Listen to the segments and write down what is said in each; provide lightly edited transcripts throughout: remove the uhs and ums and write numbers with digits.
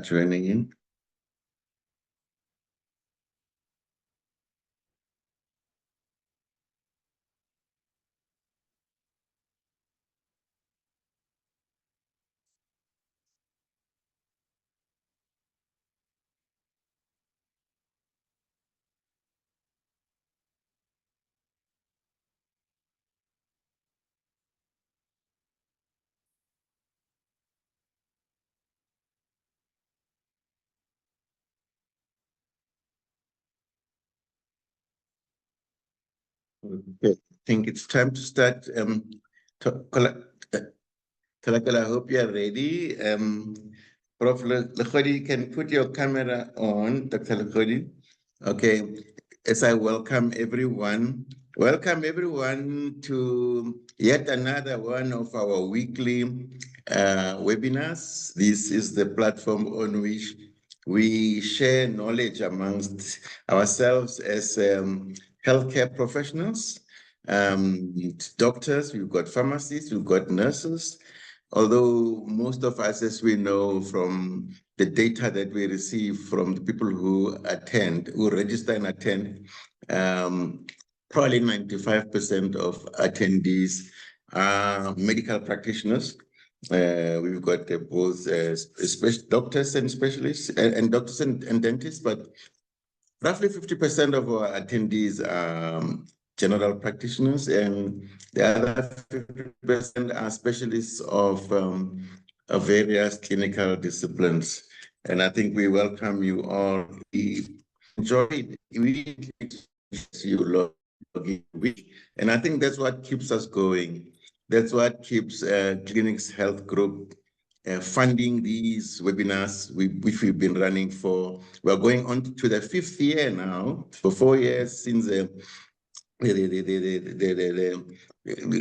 joining in. Okay, I think it's time to start. Kgaogelo, I hope you are ready. Prof. Legodi, you can put your camera on, Dr. Legodi. Okay, as I welcome everyone to yet another one of our weekly webinars. This is the platform on which we share knowledge amongst ourselves as healthcare professionals, doctors, we've got pharmacists, we've got nurses. Although most of us, as we know from the data that we receive from the people who attend, who register and attend, probably 95% of attendees are medical practitioners. We've got both doctors and specialists and doctors and dentists, but roughly 50% of our attendees are general practitioners, and the other 50% are specialists of various clinical disciplines. And I think we welcome you all. We enjoy it. We see you log in. And I think that's what keeps us going. That's what keeps Clinix Health Group funding these webinars, which we've been running for. We're going on to the 5th year now, for 4 years since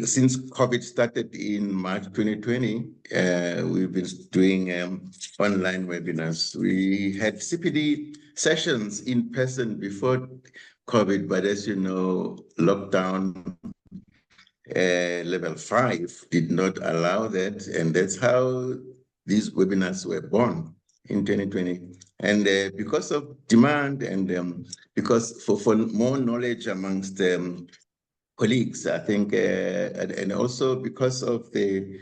since COVID started in March 2020. We've been doing online webinars. We had CPD sessions in person before COVID, but as you know, lockdown level 5 did not allow that, and that's how these webinars were born in 2020. And because of demand and because for more knowledge amongst colleagues, I think, and also because of the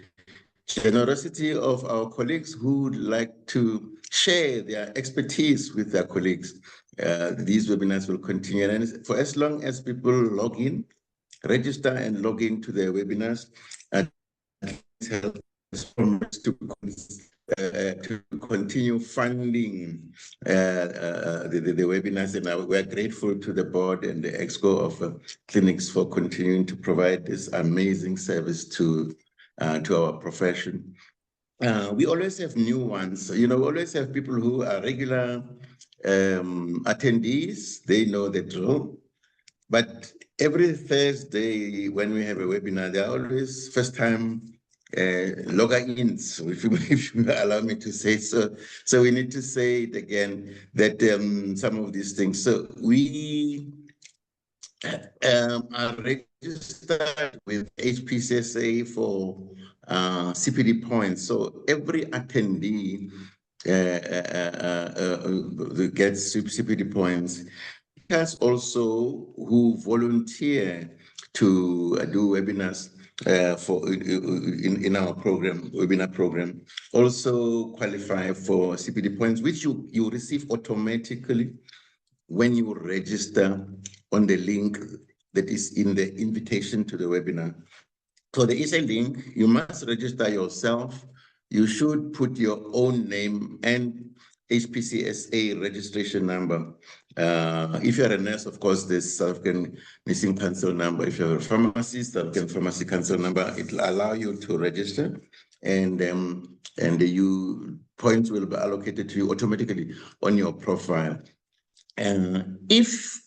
generosity of our colleagues who would like to share their expertise with their colleagues, these webinars will continue. And for as long as people log in, register and log into their webinars, and help to continue funding the webinars. And we're grateful to the board and the EXCO of Clinix for continuing to provide this amazing service to our profession. We always have new ones. You know, we always have people who are regular attendees. They know the drill. But every Thursday when we have a webinar, there are always first-time logger-ins, if you allow me to say so. So we need to say it again, that some of these things. So we are registered with HPCSA for CPD points. So every attendee gets CPD points. Also who volunteer to do webinars in our webinar program, also qualify for CPD points, which you receive automatically when you register on the link that is in the invitation to the webinar. So there is a link. You must register yourself. You should put your own name and HPCSA registration number. If you're a nurse, of course, there's South African Nursing Council number. If you're a pharmacist, South African Pharmacy Council number, it'll allow you to register, and you points will be allocated to you automatically on your profile. And if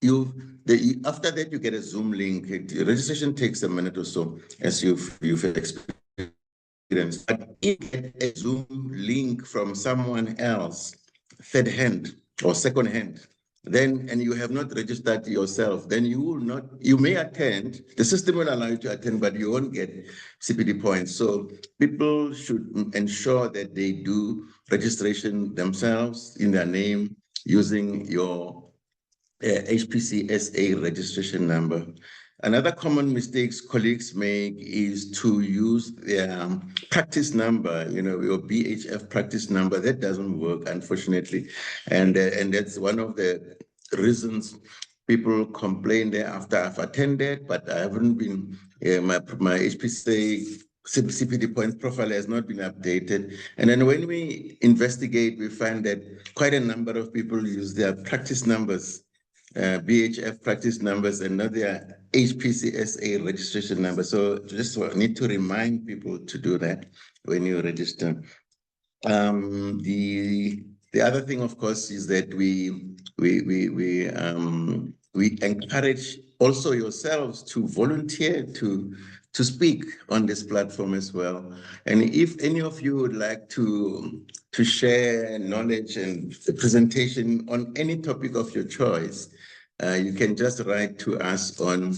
after that, you get a Zoom link. Registration takes a minute or so, as you've experienced. But if you get a Zoom link from someone else, third hand or second hand, then, and you have not registered yourself, then you may attend, the system will allow you to attend, but you won't get CPD points. So people should ensure that they do registration themselves in their name using your HPCSA registration number. Another common mistakes colleagues make is to use their practice number, your BHF practice number. That doesn't work, unfortunately. And that's one of the reasons people complain there after I've attended, but I haven't been, my HPCA CPD points profile has not been updated. And then when we investigate, we find that quite a number of people use their practice numbers, BHF practice numbers, and not their HPCSA registration number. So just need to remind people to do that when you register. The other thing, of course, is that we encourage also yourselves to volunteer to speak on this platform as well. And if any of you would like to share knowledge and the presentation on any topic of your choice, you can just write to us on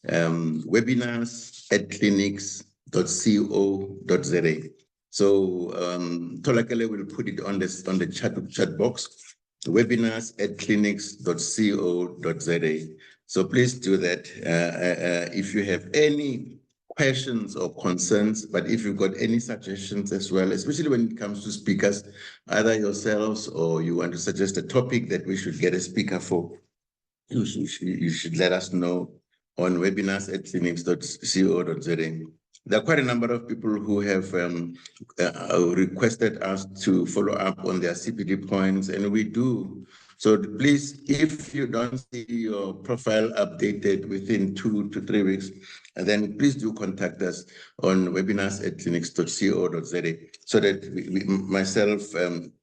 webinars@clinix.co.za. So Tolakele will put it on the chat box, webinars@clinix.co.za. So please do that. If you have any questions or concerns, but if you've got any suggestions as well, especially when it comes to speakers, either yourselves or you want to suggest a topic that we should get a speaker for, you should let us know on webinars@clinix.co.za. There are quite a number of people who have requested us to follow up on their CPD points, and we do. So please, if you don't see your profile updated within 2 to 3 weeks, then please do contact us on webinars@clinix.co.za so that myself,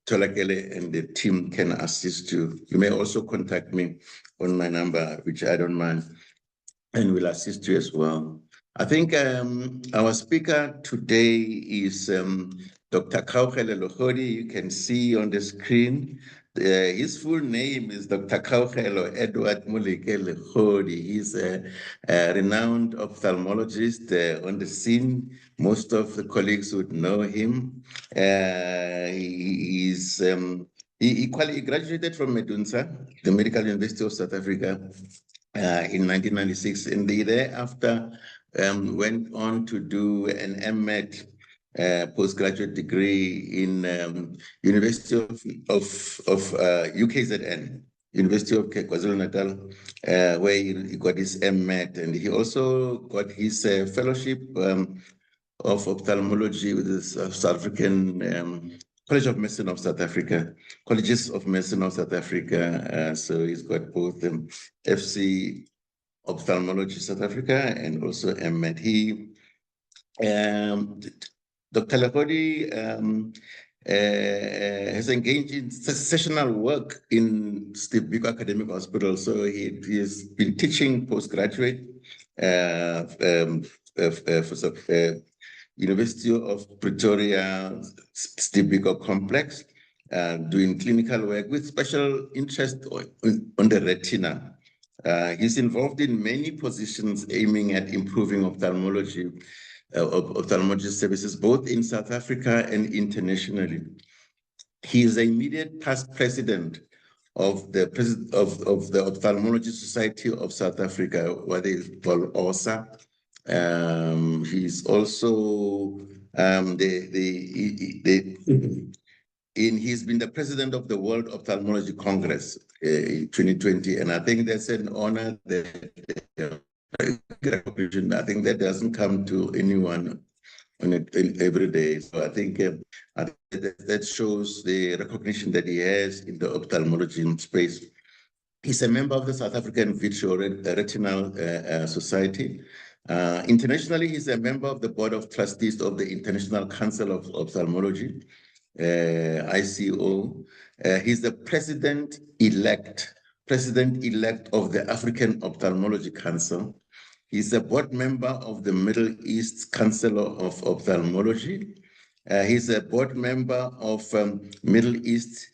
Tolakele, and the team can assist you. You may also contact me on my number, which I don't mind, and will assist you as well. I think our speaker today is Dr. Kgaogelo Legodi. You can see on the screen. His full name is Dr. Kgaogelo Edward Moleke Legodi. He's a renowned ophthalmologist on the scene. Most of the colleagues would know him. He graduated from Medunsa, the Medical University of South Africa, in 1996, and he thereafter went on to do an MMed postgraduate degree in University of UKZN, University of Kgaogelo, where he got his MMed, and he also got his fellowship of ophthalmology with the South African College of Medicine of South Africa, Colleges of Medicine of South Africa. So he's got both FC Ophthalmology South Africa and also MMed. Dr. Legodi has engaged in sessional work in Steve Biko Academic Hospital. So he has been teaching postgraduate University of Pretoria Steve Biko Complex, doing clinical work with special interest on the retina. He's involved in many positions aiming at improving ophthalmology services, both in South Africa and internationally. He is the immediate past president of the Ophthalmology Society of South Africa, what they call OSA. He's also he's been the president of the World Ophthalmology Congress in 2020, and I think that's an honor that I think that doesn't come to anyone every day. So I think that shows the recognition that he has in the ophthalmology space. He's a member of the South African Vitro Retinal Society. Internationally, he's a member of the Board of Trustees of the International Council of Ophthalmology, ICO. He's the president-elect of the African Ophthalmology Council. He's a board member of the Middle East Council of Ophthalmology. He's a board member of Middle East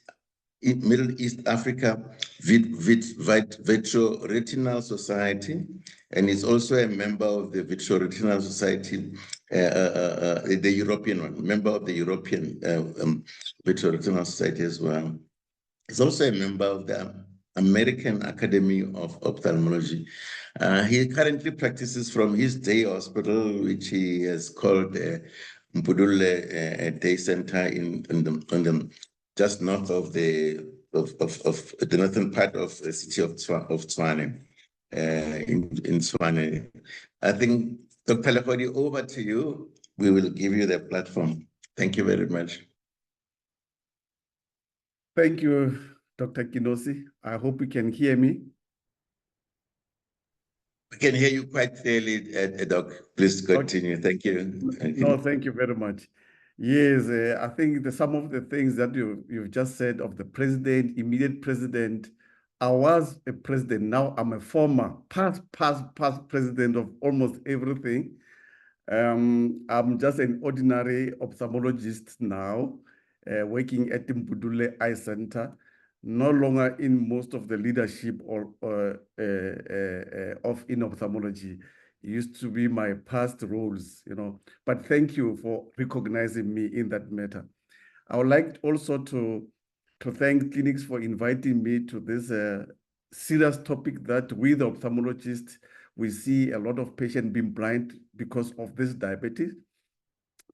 Middle East Africa Vitreoretinal Society, and is also a member of the Vitreoretinal Society, the European one, member of the European Vitreoretinal Society as well. He's also a member of the American Academy of Ophthalmology. He currently practices from his day hospital, which he has called Mpudule Day Center in the just north of the northern part of the city of Tshwane, in Tshwane. I think, Dr. Legodi, over to you. We will give you the platform. Thank you very much. Thank you, Dr. Kinosi. I hope you can hear me. I can hear you quite clearly, Doc. Please continue. Okay. Thank you. No, thank you very much. Yes, I think some of the things that you've just said of the president, immediate president, I was a president. Now I'm a former past president of almost everything. I'm just an ordinary ophthalmologist now, working at the Mpudule Eye Center, no longer in most of the leadership of in ophthalmology. It used to be my past roles, but thank you for recognizing me in that matter. I would like also to thank Clinix for inviting me to this serious topic that we, the ophthalmologists, we see a lot of patients being blind because of this diabetes.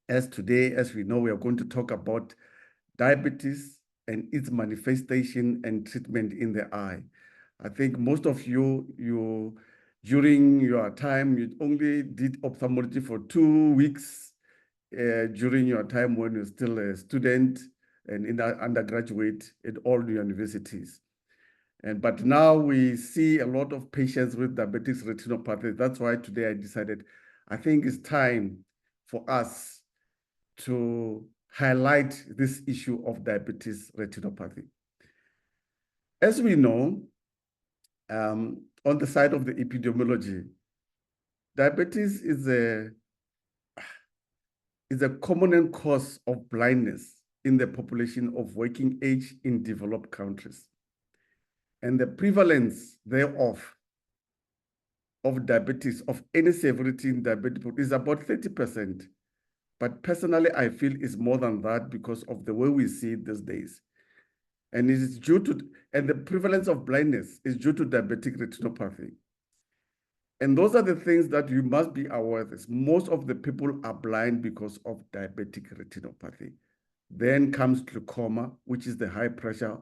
As today, as we know, we are going to talk about diabetes and its manifestation and treatment in the eye. I think most of you during your time, you only did ophthalmology for 2 weeks during your time when you're still a student and in undergraduate at all the universities. But now we see a lot of patients with diabetic retinopathy. That's why today I decided, I think it's time for us to highlight this issue of diabetes retinopathy. As we know, on the side of the epidemiology, diabetes is a common cause of blindness in the population of working age in developed countries. And the prevalence thereof of diabetes, of any severity in diabetes, is about 30%. But personally, I feel it's more than that because of the way we see it these days. And it is due to, and the prevalence of blindness is due to diabetic retinopathy. And those are the things that you must be aware of. Most of the people are blind because of diabetic retinopathy. Then comes glaucoma, which is the high pressure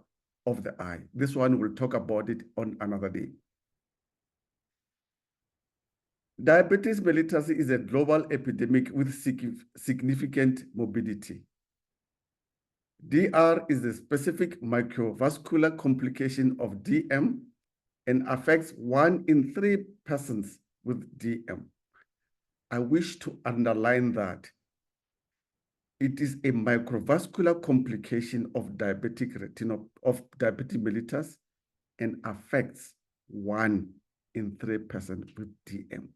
of the eye. This one, we'll talk about it on another day. Diabetes mellitus is a global epidemic with significant morbidity. DR is a specific microvascular complication of DM and affects 1 in 3 persons with DM. I wish to underline that. It is a microvascular complication of diabetic mellitus and affects 1 in 3 persons with DM.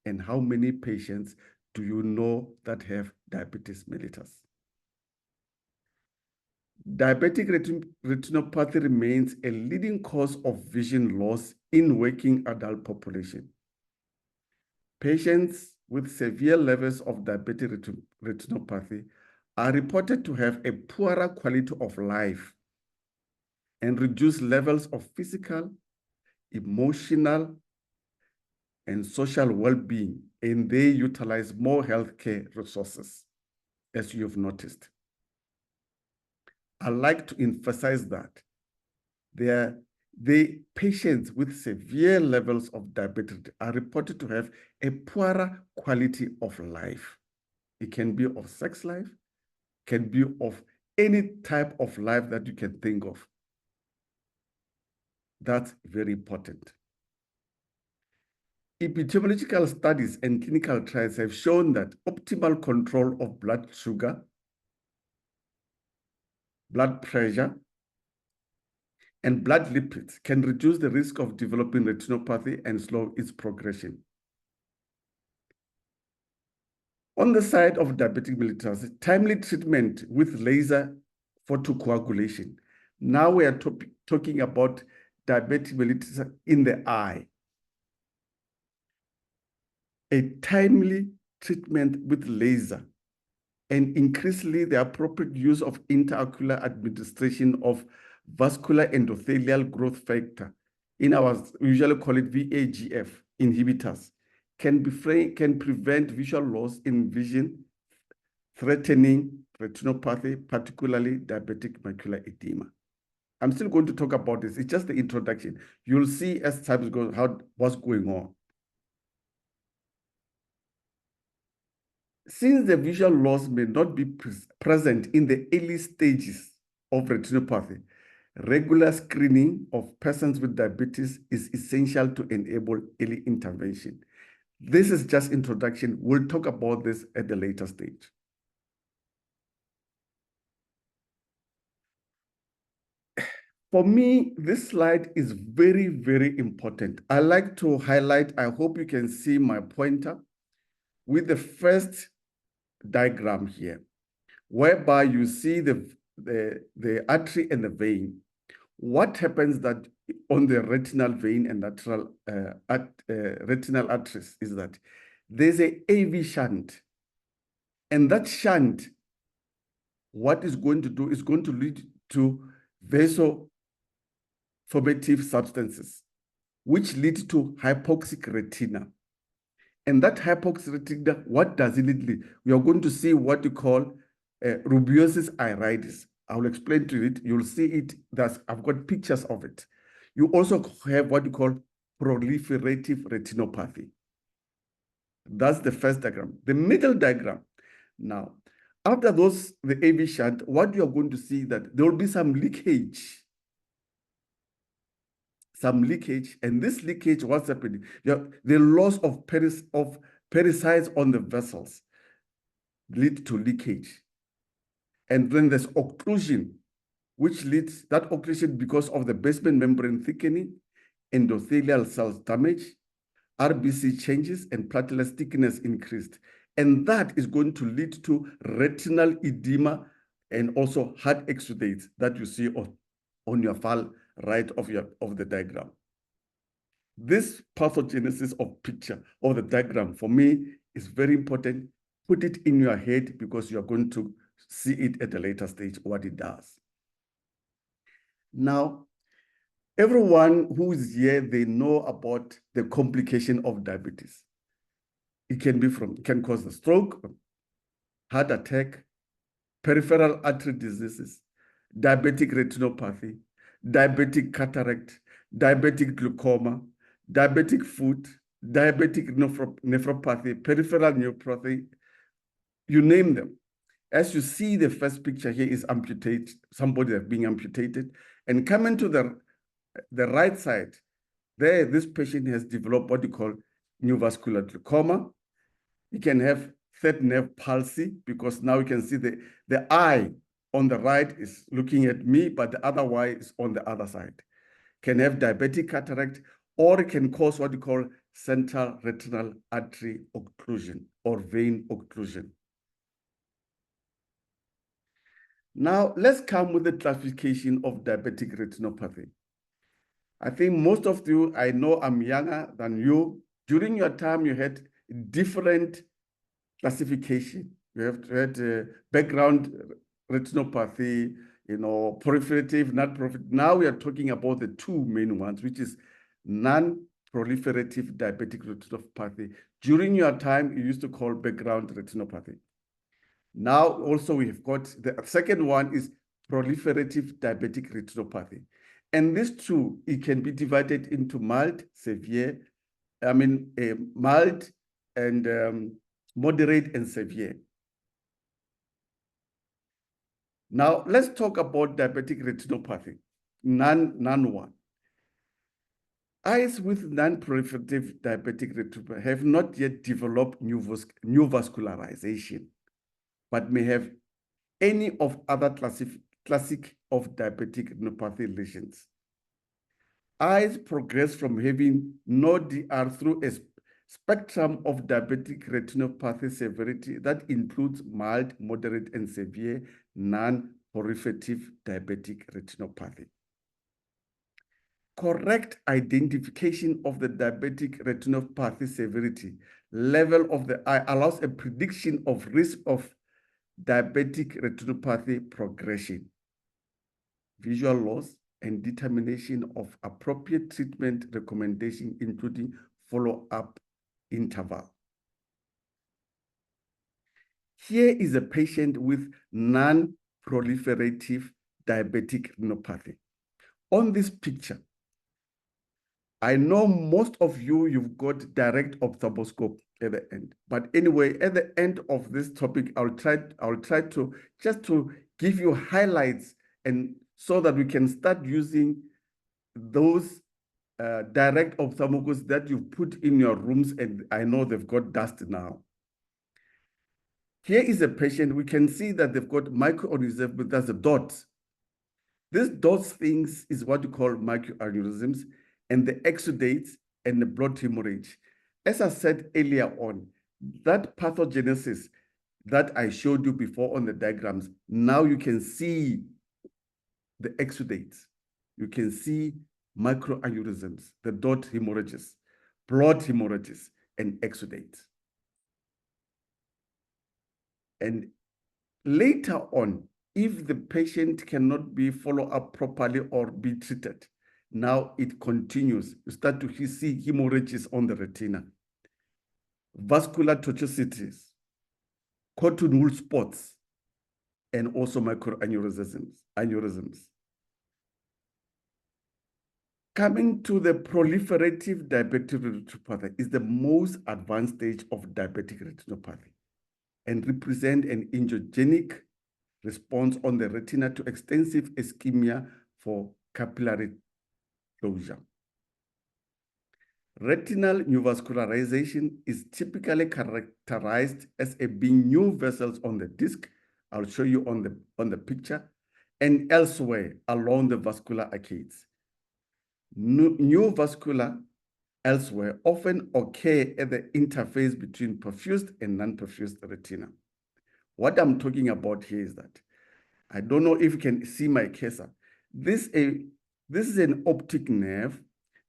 And how many patients do you know that have diabetes mellitus? Diabetic retinopathy remains a leading cause of vision loss in working adult population. Patients with severe levels of diabetic retinopathy are reported to have a poorer quality of life and reduced levels of physical, emotional, and social well-being, and they utilize more healthcare resources, as you've noticed. I'd like to emphasize that the patients with severe levels of diabetes are reported to have a poorer quality of life. It can be of sex life, can be of any type of life that you can think of. That's very important. Epidemiological studies and clinical trials have shown that optimal control of blood sugar, blood pressure, and blood lipids can reduce the risk of developing retinopathy and slow its progression. On the side of diabetic mellitus, timely treatment with laser photocoagulation Now we are talking about diabetic mellitus in the eye. A timely treatment with laser and increasingly the appropriate use of intraocular administration of vascular endothelial growth factor, we usually call it VEGF inhibitors, can prevent visual loss in vision, threatening retinopathy, particularly diabetic macular edema. I'm still going to talk about this. It's just the introduction. You'll see as time goes what's going on. Since the visual loss may not be present in the early stages of retinopathy, regular screening of persons with diabetes is essential to enable early intervention. This is just introduction. We'll talk about this at the later stage. For me, this slide is very, very important. I like to highlight, I hope you can see my pointer with the first diagram here, whereby you see the artery and the vein. What happens that on the retinal vein and retinal arteries is that there's a AV shunt. And that shunt, what is going to do is going to lead to vasoformative substances, which lead to hypoxic retina. And that hypoxic retina, what does it lead? We are going to see what you call rubeosis iridis. I will explain to it. You'll see it. I've got pictures of it. You also have what you call proliferative retinopathy. That's the first diagram. The middle diagram. Now, after the AV shunt, what you are going to see that there will be some leakage. And this leakage, what's happening? The loss of pericytes on the vessels lead to leakage. And then there's occlusion, which leads, that occlusion because of the basement membrane thickening, endothelial cells damage, RBC changes, and platelet thickness increased. And that is going to lead to retinal edema and also heart exudates that you see on your far right of the diagram. This pathogenesis of picture of the diagram for me is very important. Put it in your head because you're going to see it at a later stage, what it does. Now, everyone who is here, they know about the complication of diabetes. It can cause a stroke, heart attack, peripheral artery diseases, diabetic retinopathy, diabetic cataract, diabetic glaucoma, diabetic foot, diabetic nephropathy, peripheral neuropathy, you name them. As you see, the first picture here is amputated, somebody that's being amputated. And coming to the right side, there, this patient has developed what you call neovascular glaucoma. You can have third nerve palsy because now you can see the eye on the right is looking at me, but the other eye is on the other side. Can have diabetic cataract, or it can cause what you call central retinal artery occlusion or vein occlusion. Now, let's come with the classification of diabetic retinopathy. I think most of you, I know I'm younger than you. During your time, you had different classification. You have had background retinopathy, proliferative, not proliferative. Now we are talking about the two main ones, which is non-proliferative diabetic retinopathy. During your time, you used to call background retinopathy. Now, also, we've got the second one is proliferative diabetic retinopathy. And these two, it can be divided into mild, severe, mild and moderate and severe. Now, let's talk about diabetic retinopathy, non-one. Eyes with non-proliferative diabetic retinopathy have not yet developed new vascularization, but may have any of other classic of diabetic retinopathy lesions. Eyes progress from having no DR through a spectrum of diabetic retinopathy severity that includes mild, moderate, and severe, proliferative diabetic retinopathy. Correct identification of the diabetic retinopathy severity level of the eye allows a prediction of risk of diabetic retinopathy progression, visual loss, and determination of appropriate treatment recommendation, including follow-up interval. Here is a patient with non-proliferative diabetic retinopathy. On this picture, I know most of you, you've got direct ophthalmoscope at the end. But anyway, at the end of this topic, I'll try to just to give you highlights, and so that we can start using those direct ophthalmoscopes that you've put in your rooms, and I know they've got dust now. Here is a patient. We can see that they've got microaneurysm, but there's a dot. This dots things is what you call microaneurysms, and the exudates and the blood hemorrhage. As I said earlier on, that pathogenesis that I showed you before on the diagrams, now you can see the exudates. You can see microaneurysms, the dot hemorrhages, blood hemorrhages, and exudates. And later on, if the patient cannot be followed up properly or be treated, now it continues. You start to see hemorrhages on the retina, vascular toxicities, cotton wool spots, and also microaneurysms. Coming to the proliferative diabetic retinopathy is the most advanced stage of diabetic retinopathy and represent an angiogenic response on the retina to extensive ischemia for capillary closure. Retinal neovascularization is typically characterized as being new vessels on the disc. I'll show you on the picture, and elsewhere along the vascular arcades. New vascular elsewhere often occur at the interface between perfused and non-perfused retina. What I'm talking about here is that, I don't know if you can see my cursor. This is an optic nerve.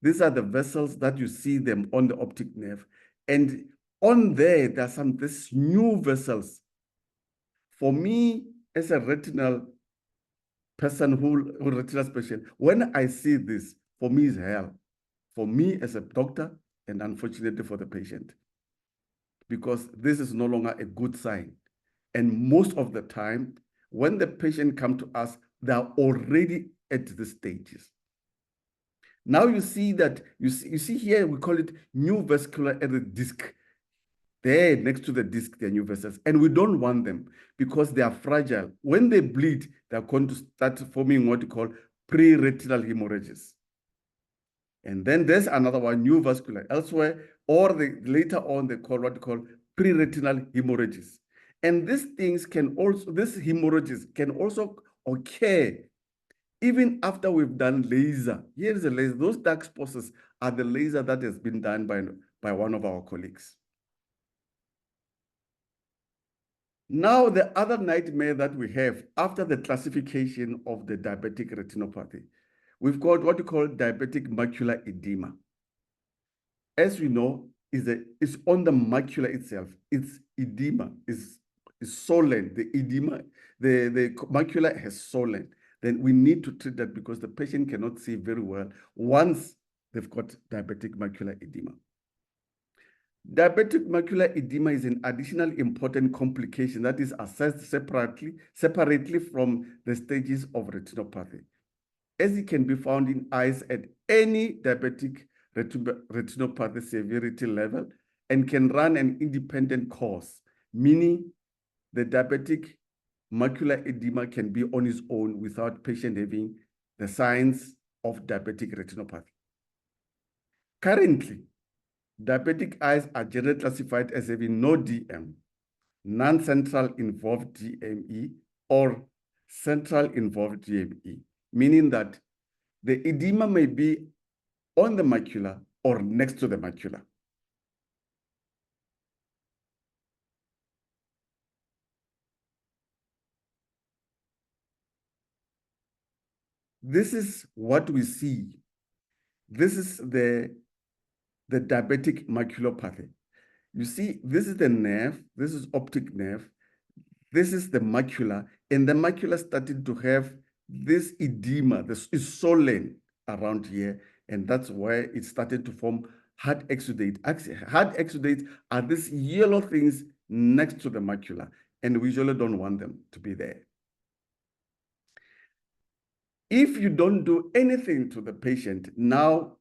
These are the vessels that you see them on the optic nerve. And on there are these new vessels. For me, as a retinal person who retinal specialist, when I see this, for me is hell. For me as a doctor, and unfortunately for the patient, because this is no longer a good sign. And most of the time, when the patient comes to us, they are already at the stages. Now you see that, you see here, we call it new vascular at the disc. There next to the disc, they are new vessels. And we don't want them because they are fragile. When they bleed, they're going to start forming what we call pre-retinal hemorrhages. And then there's another one, new vascular elsewhere, or later on they call what we call pre-retinal hemorrhages. And these things can also, these hemorrhages can also occur even after we've done laser. Here is a laser. Those dark spots are the laser that has been done by one of our colleagues. Now, the other nightmare that we have after the classification of the diabetic retinopathy, we've got what we call diabetic macular edema. As we know, it's on the macula itself. It's edema, is swollen. The edema, the macula has swollen. Then we need to treat that because the patient cannot see very well once they've got diabetic macular edema. Diabetic macular edema is an additional important complication that is assessed separately from the stages of retinopathy, as it can be found in eyes at any diabetic retinopathy severity level and can run an independent course, meaning the diabetic macular edema can be on its own without patient having the signs of diabetic retinopathy. Currently, diabetic eyes are generally classified as having no DM, non-central involved DME, or central involved DME, meaning that the edema may be on the macula or next to the macula. this is what we see. This is the diabetic maculopathy. You see, this is the nerve, this is optic nerve, this is the macula, and the macula started to have this edema, this is swollen around here, and that's why it started to form hard exudate. Hard exudates are these yellow things next to the macula, and we usually don't want them to be there. If you don't do anything to the patient, now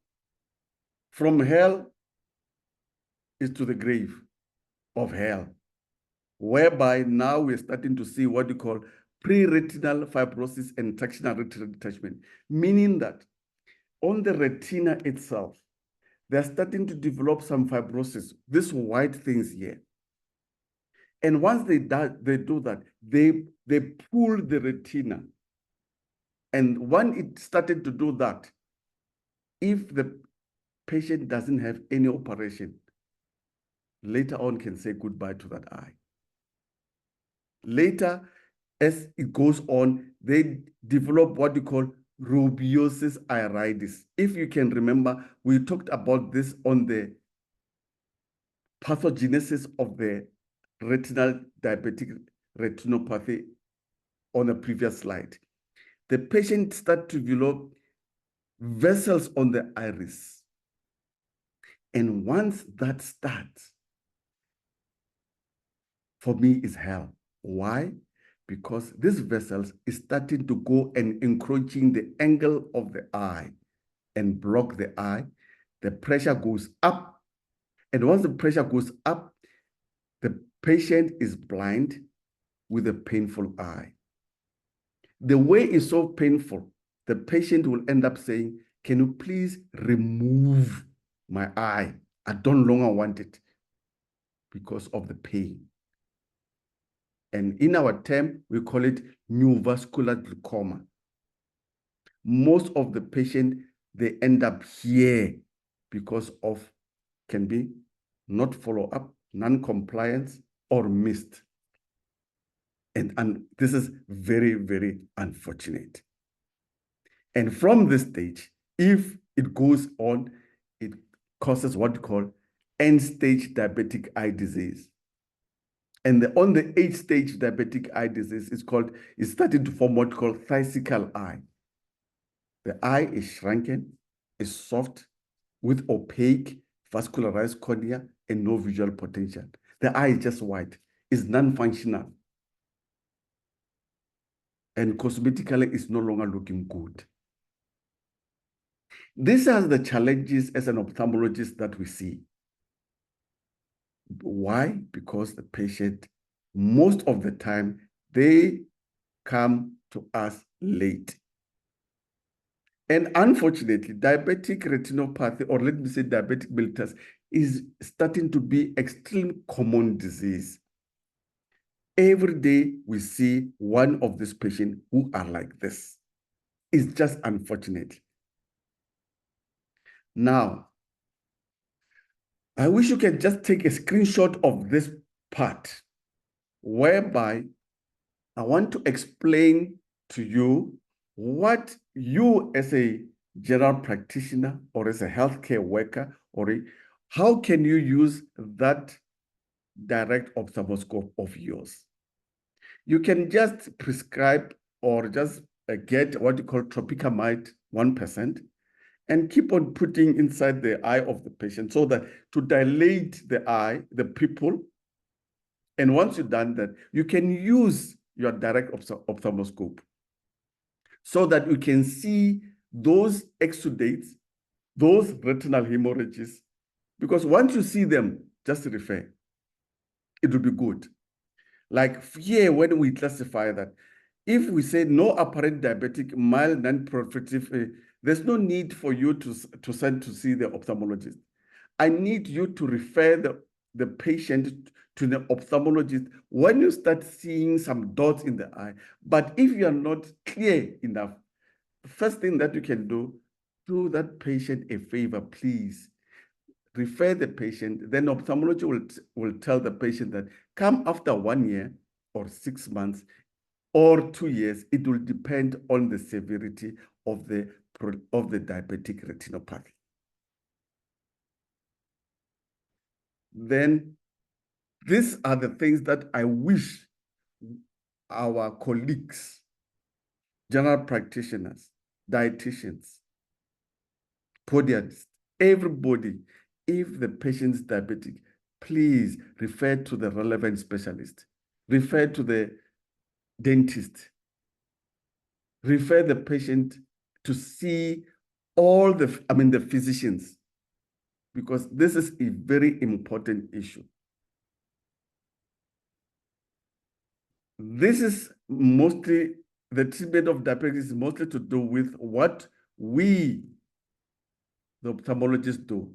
from hell is to the grave of hell, whereby now we're starting to see what you call pre-retinal fibrosis and tractional retinal detachment, meaning that on the retina itself, they're starting to develop some fibrosis, these white things here. And once they do that, they pull the retina. And when it started to do that, if the patient doesn't have any operation, later on can say goodbye to that eye. Later, as it goes on, they develop what you call rubeosis iridis. If you can remember, we talked about this on the pathogenesis of the retinal diabetic retinopathy on a previous slide. The patient starts to develop vessels on the iris. And once that starts, for me, is hell. Why? Because these vessels is starting to go and encroaching the angle of the eye and block the eye. The pressure goes up. And once the pressure goes up, the patient is blind with a painful eye. The way is so painful, the patient will end up saying, can you please remove my eye? I don't longer want it because of the pain. And in our term, we call it neovascular glaucoma. Most of the patients, they end up here because of, can be not follow up, non-compliance, or missed. And this is very, very unfortunate. And from this stage, if it goes on, it causes what we call end-stage diabetic eye disease. And on the 8th-stage diabetic eye disease is starting to form what we call physical eye. The eye is shrunken, is soft, with opaque, vascularized cornea, and no visual potential. The eye is just white, is non-functional. And cosmetically, it's no longer looking good. These are the challenges as an ophthalmologist that we see. Why? Because the patient, most of the time, they come to us late. And unfortunately, diabetic retinopathy, or let me say diabetic mellitus, is starting to be extremely common disease. Every day we see one of these patients who are like this. It's just unfortunate. Now, I wish you can just take a screenshot of this part, whereby I want to explain to you what you as a general practitioner or as a healthcare worker, how can you use that direct ophthalmoscope of yours? You can just prescribe or just get what you call tropicamide 1%, and keep on putting inside the eye of the patient so that to dilate the eye, the pupil. And once you've done that, you can use your direct ophthalmoscope so that you can see those exudates, those retinal hemorrhages, because once you see them, just refer. It will be good. Like here, when we classify that, if we say no apparent diabetic, mild, non-proliferative, there's no need for you to send to see the ophthalmologist. I need you to refer the patient to the ophthalmologist when you start seeing some dots in the eye. But if you are not clear enough, the first thing that you can do that patient a favor, please. Refer the patient, then ophthalmology will tell the patient that come after 1 year or 6 months or 2 years. It will depend on the severity of the diabetic retinopathy. Then these are the things that I wish our colleagues, general practitioners, dietitians, podiatrists, everybody, if the patient is diabetic, please refer to the relevant specialist, refer to the dentist, refer the patient to see all the physicians, because this is a very important issue. This is mostly, the treatment of diabetes is mostly to do with what we, the ophthalmologists, do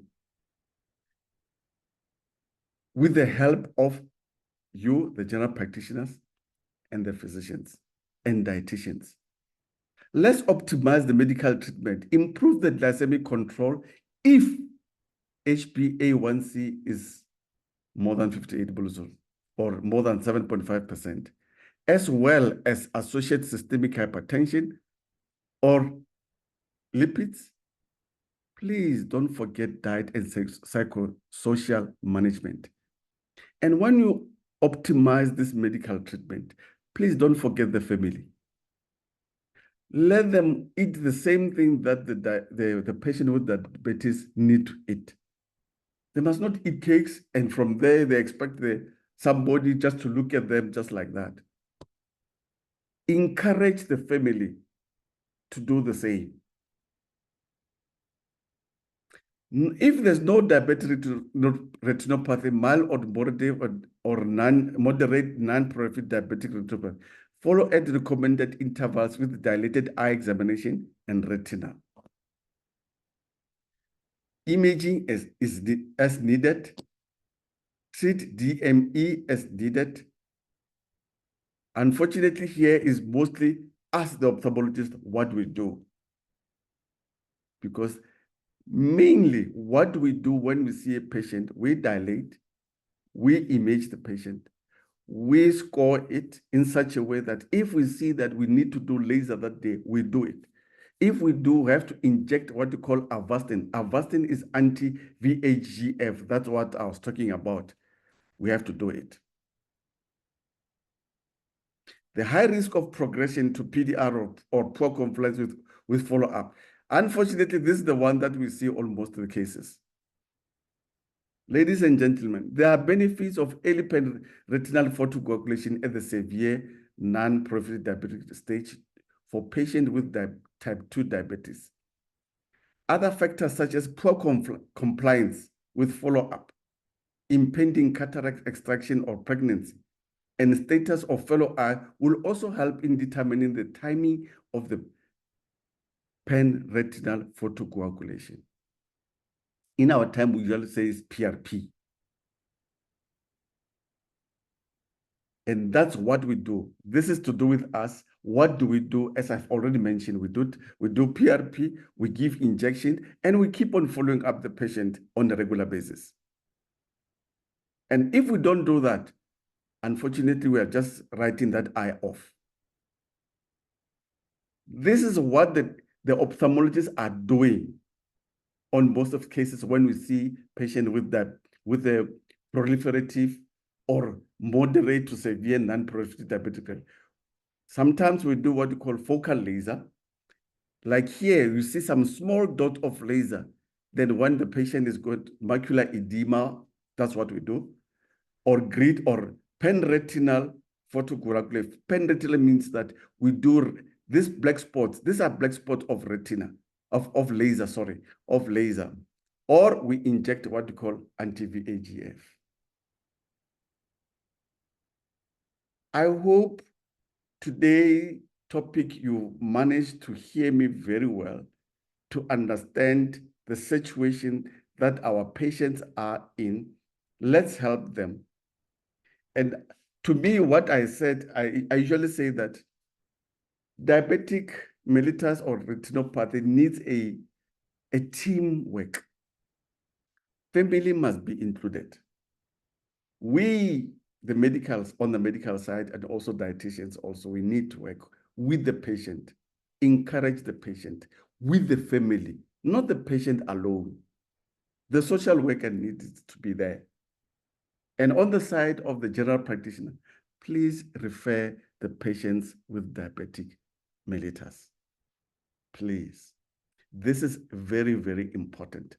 with the help of you, the general practitioners, and the physicians and dietitians. Let's optimize the medical treatment, improve the glycemic control if HbA1c is more than 58 billion or more than 7.5%, as well as associated systemic hypertension or lipids. Please don't forget diet and psychosocial management. And when you optimize this medical treatment, please don't forget the family. Let them eat the same thing that the patient with diabetes need to eat. They must not eat cakes, and from there they expect somebody just to look at them just like that. Encourage the family to do the same. If there's no diabetic retinopathy, mild or moderate or moderate non-proliferative diabetic retinopathy, follow at recommended intervals with dilated eye examination and retina. Imaging is as needed. Treat DME as needed. Unfortunately, here is mostly ask the ophthalmologist what we do. Because mainly what we do when we see a patient, we dilate, we image the patient, we score it in such a way that if we see that we need to do laser that day, we do it. If we do, we have to inject what we call Avastin. Avastin is anti-VEGF. That's what I was talking about. We have to do it. The high risk of progression to PDR or poor compliance with follow-up. Unfortunately, this is the one that we see on most of the cases. Ladies and gentlemen, there are benefits of early retinal photocoagulation at the severe non-proliferative diabetic stage for patients with type 2 diabetes. Other factors such as poor compliance with follow-up, impending cataract extraction or pregnancy, and status of fellow eye will also help in determining the timing of the pan-retinal photocoagulation. In our time, we usually say it's PRP. And that's what we do. This is to do with us. What do we do? As I've already mentioned, we do PRP, we give injection, and we keep on following up the patient on a regular basis. And if we don't do that, unfortunately, we are just writing that eye off. This is what the ophthalmologists are doing on most of the cases when we see patients with a proliferative or moderate to severe non-proliferative diabetic. Sometimes we do what we call focal laser. Like here, you see some small dot of laser. Then when the patient is got macular edema, that's what we do. Or grid or pan-retinal photocoagulation. Pan-retinal means that we do these black spots. These are black spots of retina, of laser. Or we inject what we call anti-VEGF. I hope today's topic you managed to hear me very well, to understand the situation that our patients are in. Let's help them. And to me, what I said, I usually say that diabetic mellitus or retinopathy needs a teamwork. Family must be included. We, the medicals on the medical side, and also dietitians also, we need to work with the patient encourage the patient with the family, not the patient alone. The social worker needs to be there. And on the side of the general practitioner, please refer the patients with diabetic mellitus. Please. This is very, very important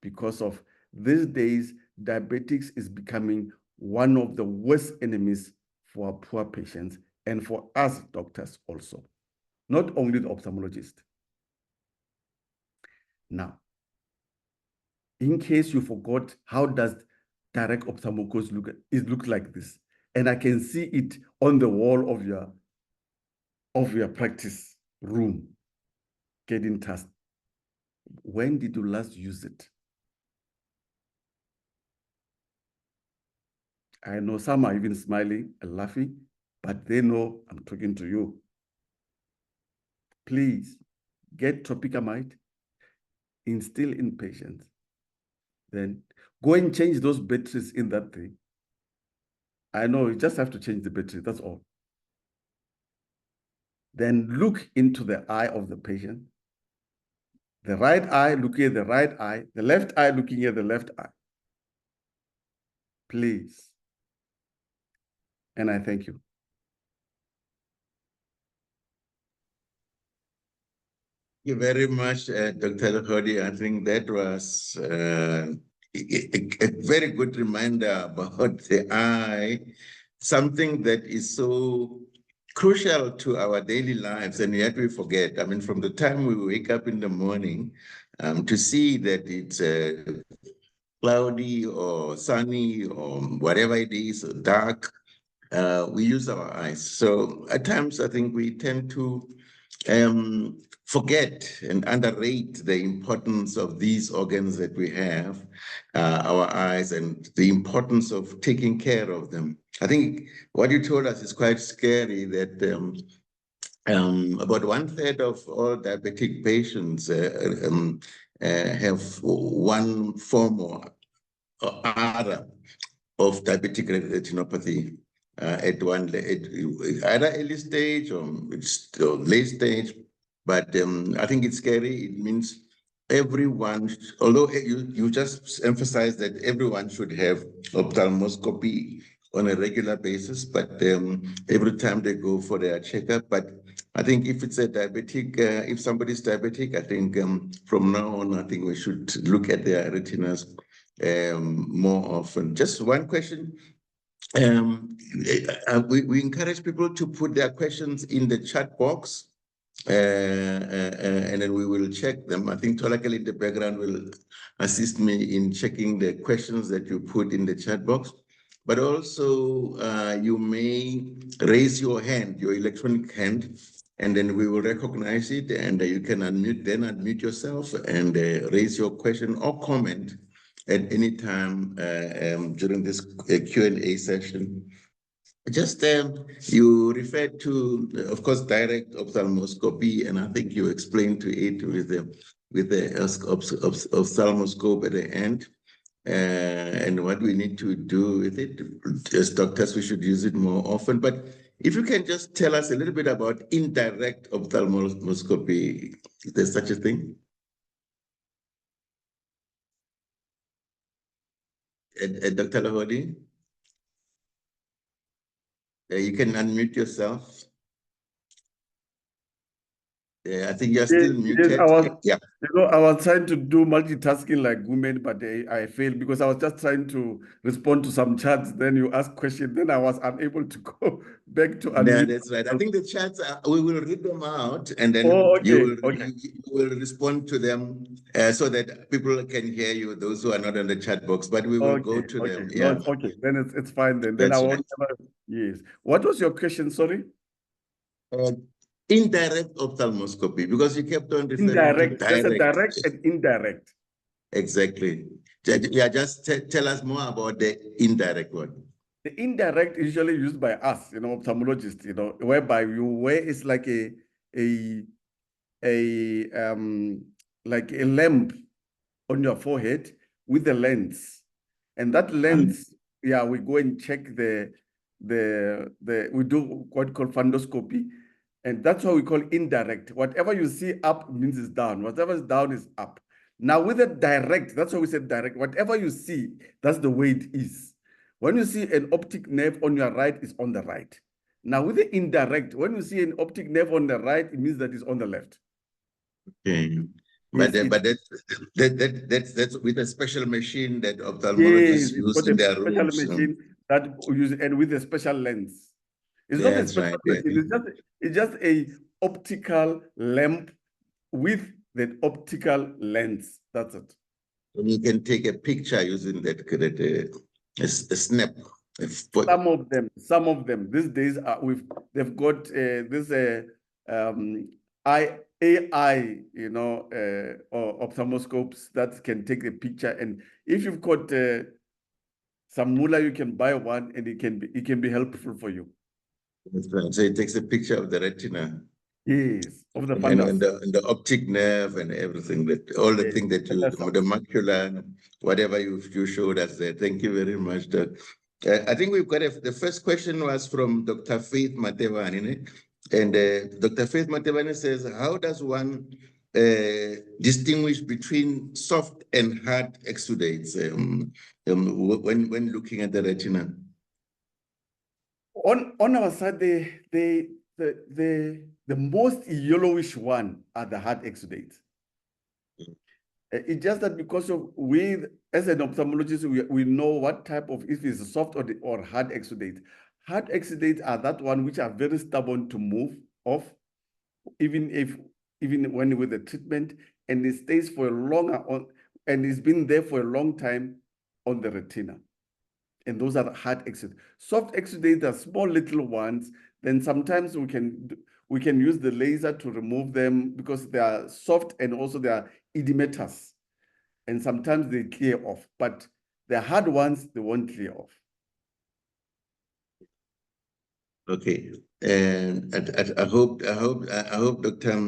because of these days, diabetics is becoming one of the worst enemies for our poor patients and for us doctors also, not only the ophthalmologist. Now, in case you forgot, how does direct ophthalmoscopy look? It looks like this. And I can see it on the wall of your practice room, getting tasked. When did you last use it? I know some are even smiling and laughing, but they know I'm talking to you. Please get tropicamide, instill in patients. Then go and change those batteries in that thing. I know you just have to change the battery, that's all. Then look into the eye of the patient. The right eye looking at the right eye, the left eye looking at the left eye. Please. And I thank you. Thank you very much, Dr. Legodi. I think that was a very good reminder about the eye, something that is so crucial to our daily lives, and yet we forget. I mean, from the time we wake up in the morning, to see that it's cloudy or sunny or whatever it is, dark, we use our eyes. So at times, I think we tend to forget and underrate the importance of these organs that we have, our eyes, and the importance of taking care of them. I think what you told us is quite scary, that about 1/3 of all diabetic patients have one form or other of diabetic retinopathy at either early stage or late stage. But I think it's scary. It means everyone, although you just emphasized that everyone should have ophthalmoscopy on a regular basis, but every time they go for their checkup. But I think if it's a diabetic, if somebody's diabetic, I think from now on, I think we should look at their retinas more often. Just one question. We encourage people to put their questions in the chat box, and then we will check them. I think Tolakal in the background will assist me in checking the questions that you put in the chat box. But also, you may raise your hand, your electronic hand, and then we will recognize it, and you can unmute yourself and raise your question or comment at any time during this Q&A session. Just you referred to, of course, direct ophthalmoscopy, and I think you explained to it with the ophthalmoscope at the end, and what we need to do with it. As doctors, we should use it more often. But if you can just tell us a little bit about indirect ophthalmoscopy, is there such a thing? Dr. Legodi? You can unmute yourself. I think you're still muted. Yes, I was trying to do multitasking like women, but I failed because I was just trying to respond to some chats. Then you ask questions. Then I was unable to go back to unmute. No, that's right. I think the chats, we will read them out, and then you will respond to them so that people can hear you, those who are not on the chat box, but we will go to them. Yeah. No, okay, then it's fine then. Then I won't yes. What was your question, sorry? Indirect ophthalmoscopy, because you kept on referring indirect. to There's a direct and indirect. Exactly. Yeah, just tell us more about the indirect one. The indirect is usually used by us, ophthalmologists, whereby you wear it's like a like a lamp on your forehead with a lens, and that lens, yeah, we go and check we do what called fundoscopy, And that's what we call indirect. Whatever you see up means it's down. Whatever is down is up. Now with a direct, that's why we said direct. Whatever you see, that's the way it is. When you see an optic nerve on your right, it's on the right. Now with the indirect, when you see an optic nerve on the right, it means that it's on the left. Okay. Yes, But that's with a special machine that yes, ophthalmologists it's use got in a their special rooms. machine that we use and with a special lens. It's not a That's special right. machine, it's just a optical lamp with the optical lens. That's it. And you can take a picture using that a snap. Some of them these days they've got this AI, or ophthalmoscopes that can take a picture, and if you've got some moolah, you can buy one, and it can be helpful for you. That's right. So it takes a picture of the retina. Yes, of the And fundus. the optic nerve and everything, that all the things that you, the macula, whatever you showed us there. Thank you very much, Doc. I think we've got the first question was from Dr. Faith Matevani. And Dr. Faith Matevani says, how does one distinguish between soft and hard exudates when looking at the retina? On our side, the most yellowish one are the hard exudates. It's just that because of as an ophthalmologist, we know what type of, if it's soft or hard exudate. Hard exudates are that one which are very stubborn to move off, even when with the treatment, and it stays for a longer and it's been there for a long time on the retina. And those are the hard exudates. Soft exudates are small little ones. Then sometimes we can use the laser to remove them because they are soft, and also they are edematous. And sometimes they clear off, but the hard ones, they won't clear off. Okay, and I hope Dr.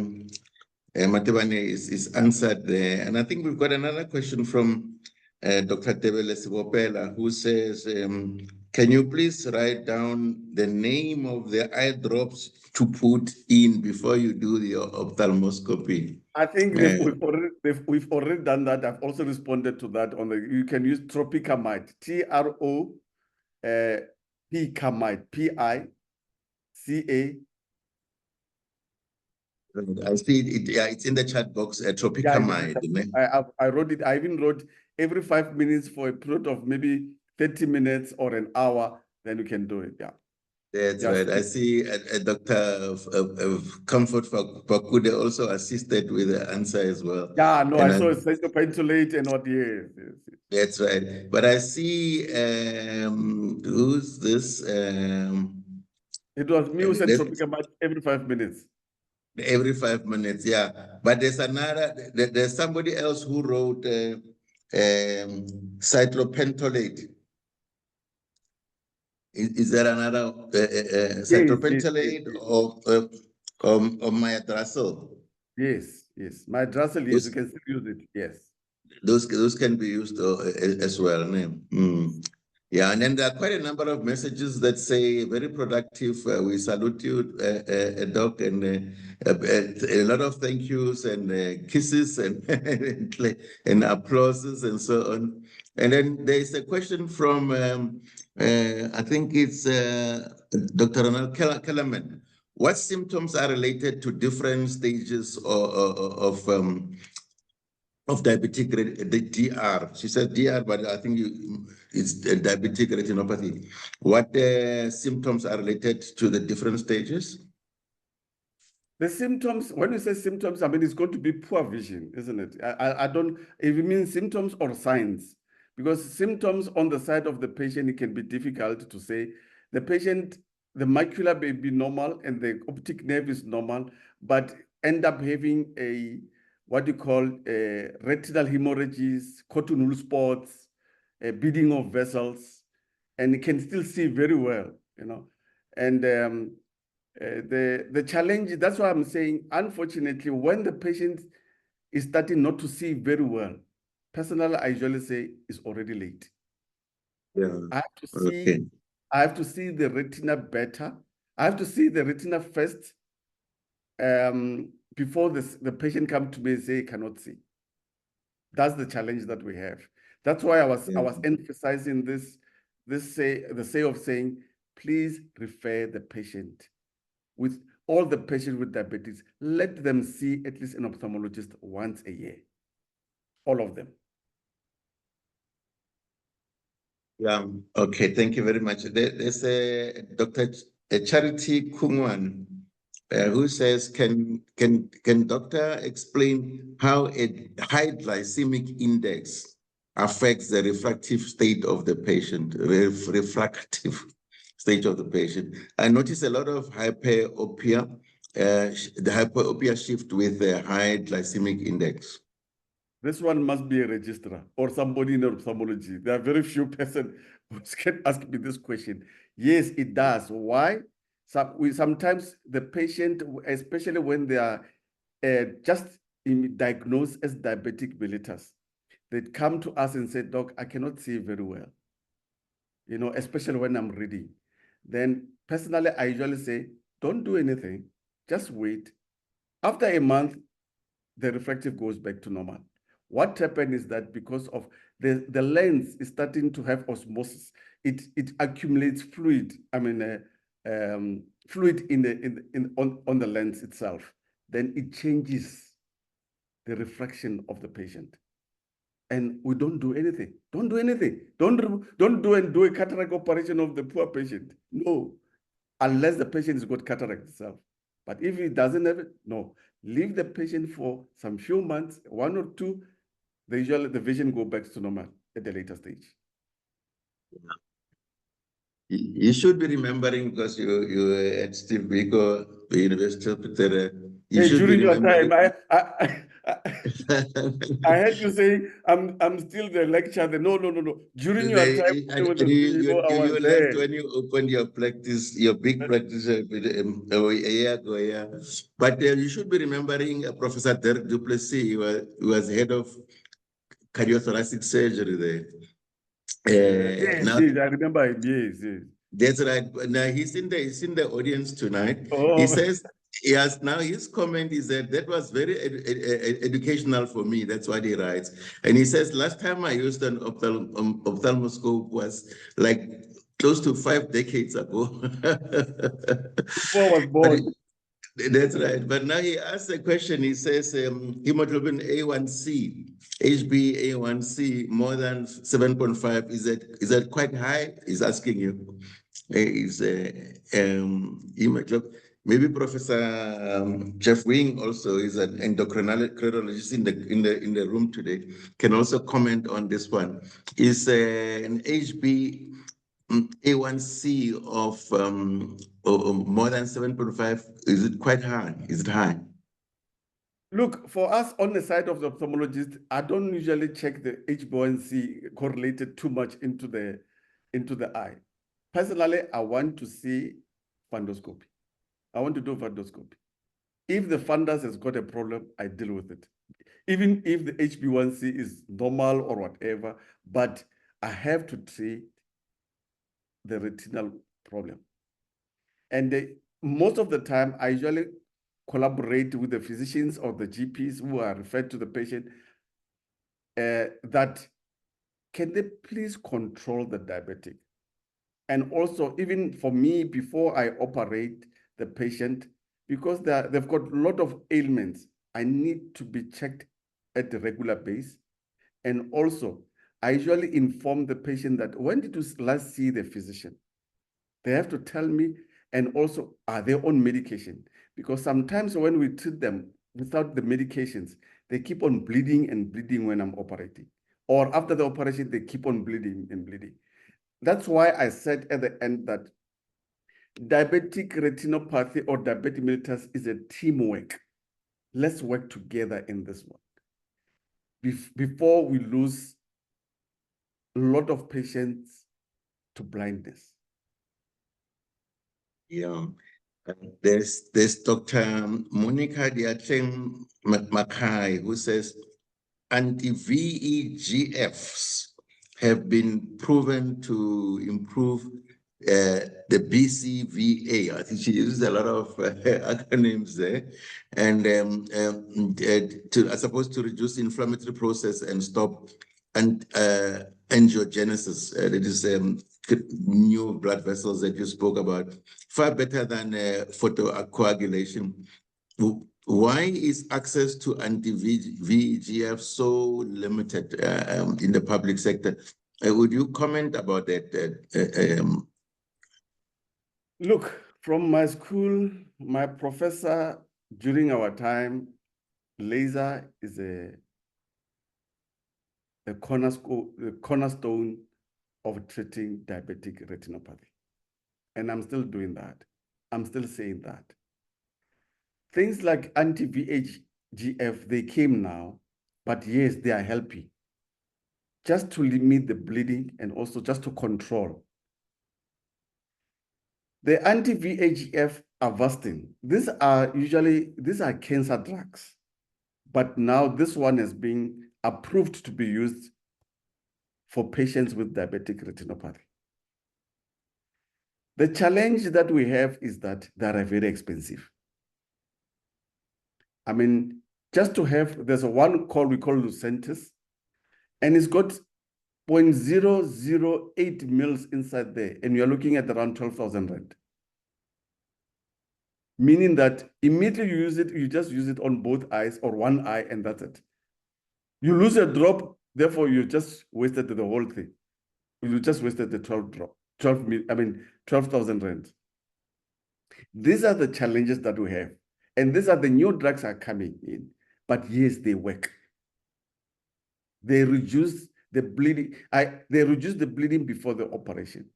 Matebane is answered there. And I think we've got another question from Dr. Tebele Sibopela, who says, can you please write down the name of the eye drops to put in before you do the ophthalmoscopy? I think we've already done that. I've also responded to that you can use tropicamide, Picamide, P-I-C-A. I see it. Yeah, it's in the chat box. Tropicamide. Yeah, I wrote it. I even wrote every 5 minutes for a period of maybe 30 minutes or an hour. Then you can do it. Yeah. That's right. I see Dr. Comfort Pakude also assisted with the answer as well. Yeah, no, I saw a cytopentolate and what, yes. That's right. But I see, who's this? It was me who said tropicamide every 5 minutes. Every 5 minutes, yeah. But there's somebody else who wrote cyclopentolate. Is there another cyclopentolate or miadrasil? Yes, miadrasil, yes, you can still use it, yes. Those can be used as well. Yeah, and then there are quite a number of messages that say very productive. We salute you, Doc, and a lot of thank yous and kisses and and applauses and so on. And then there is a question from I think it's Dr. Ronald Kellerman. What symptoms are related to different stages of diabetic, the DR? She said DR, but I think it's diabetic retinopathy. What symptoms are related to the different stages? The symptoms, when you say symptoms, I mean, it's going to be poor vision, isn't it? I don't, if it means symptoms or signs, because symptoms on the side of the patient, it can be difficult to say. The patient, the macula may be normal and the optic nerve is normal, but end up having what you call retinal hemorrhages, cotton wool spots, bleeding of vessels, and it can still see very well, And the challenge, that's why I'm saying, unfortunately, when the patient is starting not to see very well, personally, I usually say it's already late. Yeah. I have to see the retina better. I have to see the retina first before the patient come to me and say, cannot see. That's the challenge that we have. That's why I was emphasizing the say of saying, please refer the patient. With all the patients with diabetes, let them see at least an ophthalmologist once a year. All of them. Yeah. Okay. Thank you very much. There's a Dr. Charity Kungwan who says, can doctor explain how a high glycemic index affects the refractive state of the patient, refractive state of the patient? I notice a lot of hyperopia, the hyperopia shift with a high glycemic index. This one must be a registrar or somebody in ophthalmology. There are very few persons who can ask me this question. Yes, it does. Why? Sometimes the patient, especially when they are just diagnosed as diabetic mellitus, they come to us and say, Doc, I cannot see very well, you know, especially when I'm reading. Then personally, I usually say, don't do anything, just wait. After a month, the refractive goes back to normal. What happened is that because of the lens is starting to have osmosis, it accumulates fluid. I mean, fluid on the lens itself. Then it changes the refraction of the patient, and we don't do anything. Don't do anything. Don't do a cataract operation of the poor patient. No, unless the patient has got cataract itself. But if he doesn't have it, no. Leave the patient for some few months, 1 or 2. The vision go back to normal at the later stage. You should be remembering, because you were at Steve Biko, the University of Pretoria. During your time, I had to say I'm still the lecturer. No. During your time, you left when you opened your practice, your big practice a year ago. Yeah, but you should be remembering Professor Derek Duplessis. He was head of cardiothoracic surgery there. Yes, I remember him. Yes. That's right. Now he's in the audience tonight. Oh. He says, yes, now his comment is that was very educational for me. That's what he writes. And he says, last time I used an ophthalmoscope was like close to 5 decades ago. Before I was born. That's right. But now he asks a question. He says, hemoglobin A1C, HbA1C more than 7.5. Is that quite high? He's asking you. Is hemoglobin. Maybe Professor Jeff Wing also is an endocrinologist in the room today. Can also comment on this one. Is an HbA1C of more than 7.5, is it quite high? Is it high? Look, for us on the side of the ophthalmologist, I don't usually check the HbA1C correlated too much into the eye. Personally, I want to see fundoscopy. I want to do fundoscopy. If the fundus has got a problem, I deal with it. Even if the HbA1C is normal or whatever, but I have to treat the retinal problem. And most of the time, I usually collaborate with the physicians or the GPs who are referred to the patient that can they please control the diabetic? And also, even for me, before I operate the patient, because they've got a lot of ailments, I need to be checked at a regular basis. And also, I usually inform the patient that when did you last see the physician? They have to tell me, and also, are they on medication? Because sometimes when we treat them without the medications, they keep on bleeding and bleeding when I'm operating. Or after the operation, they keep on bleeding and bleeding. That's why I said at the end that diabetic retinopathy or diabetic mellitus is a teamwork. Let's work together in this one. Before we lose a lot of patients to blindness. Yeah. There's Dr. Monica Diatleng Makai, who says anti-VEGFs have been proven to improve the BCVA. I think she uses a lot of acronyms there, and I suppose to reduce inflammatory process and stop angiogenesis. That is new blood vessels that you spoke about, far better than photocoagulation. Why is access to anti-VEGF so limited in the public sector? Would you comment about that? Look, from my school, my professor during our time, laser is a cornerstone of treating diabetic retinopathy. And I'm still doing that. I'm still saying that. Things like anti-VEGF, they came now, but yes, they are helping. Just to limit the bleeding and also just to control. The anti-VEGF Avastin, these are cancer drugs. But now this one has been approved to be used for patients with diabetic retinopathy. The challenge that we have is that they are very expensive. I mean, just to have, there's one we call Lucentis, and it's got 0.008 mils inside there, and you're looking at around 12,000 rand. Meaning that immediately you use it, you just use it on both eyes or one eye, and that's it. You lose a drop, therefore you just wasted the whole thing. You just wasted the 12,000 rand. These are the challenges that we have. And these are the new drugs are coming in. But yes, they work. They reduce the bleeding. They reduce the bleeding before the operation.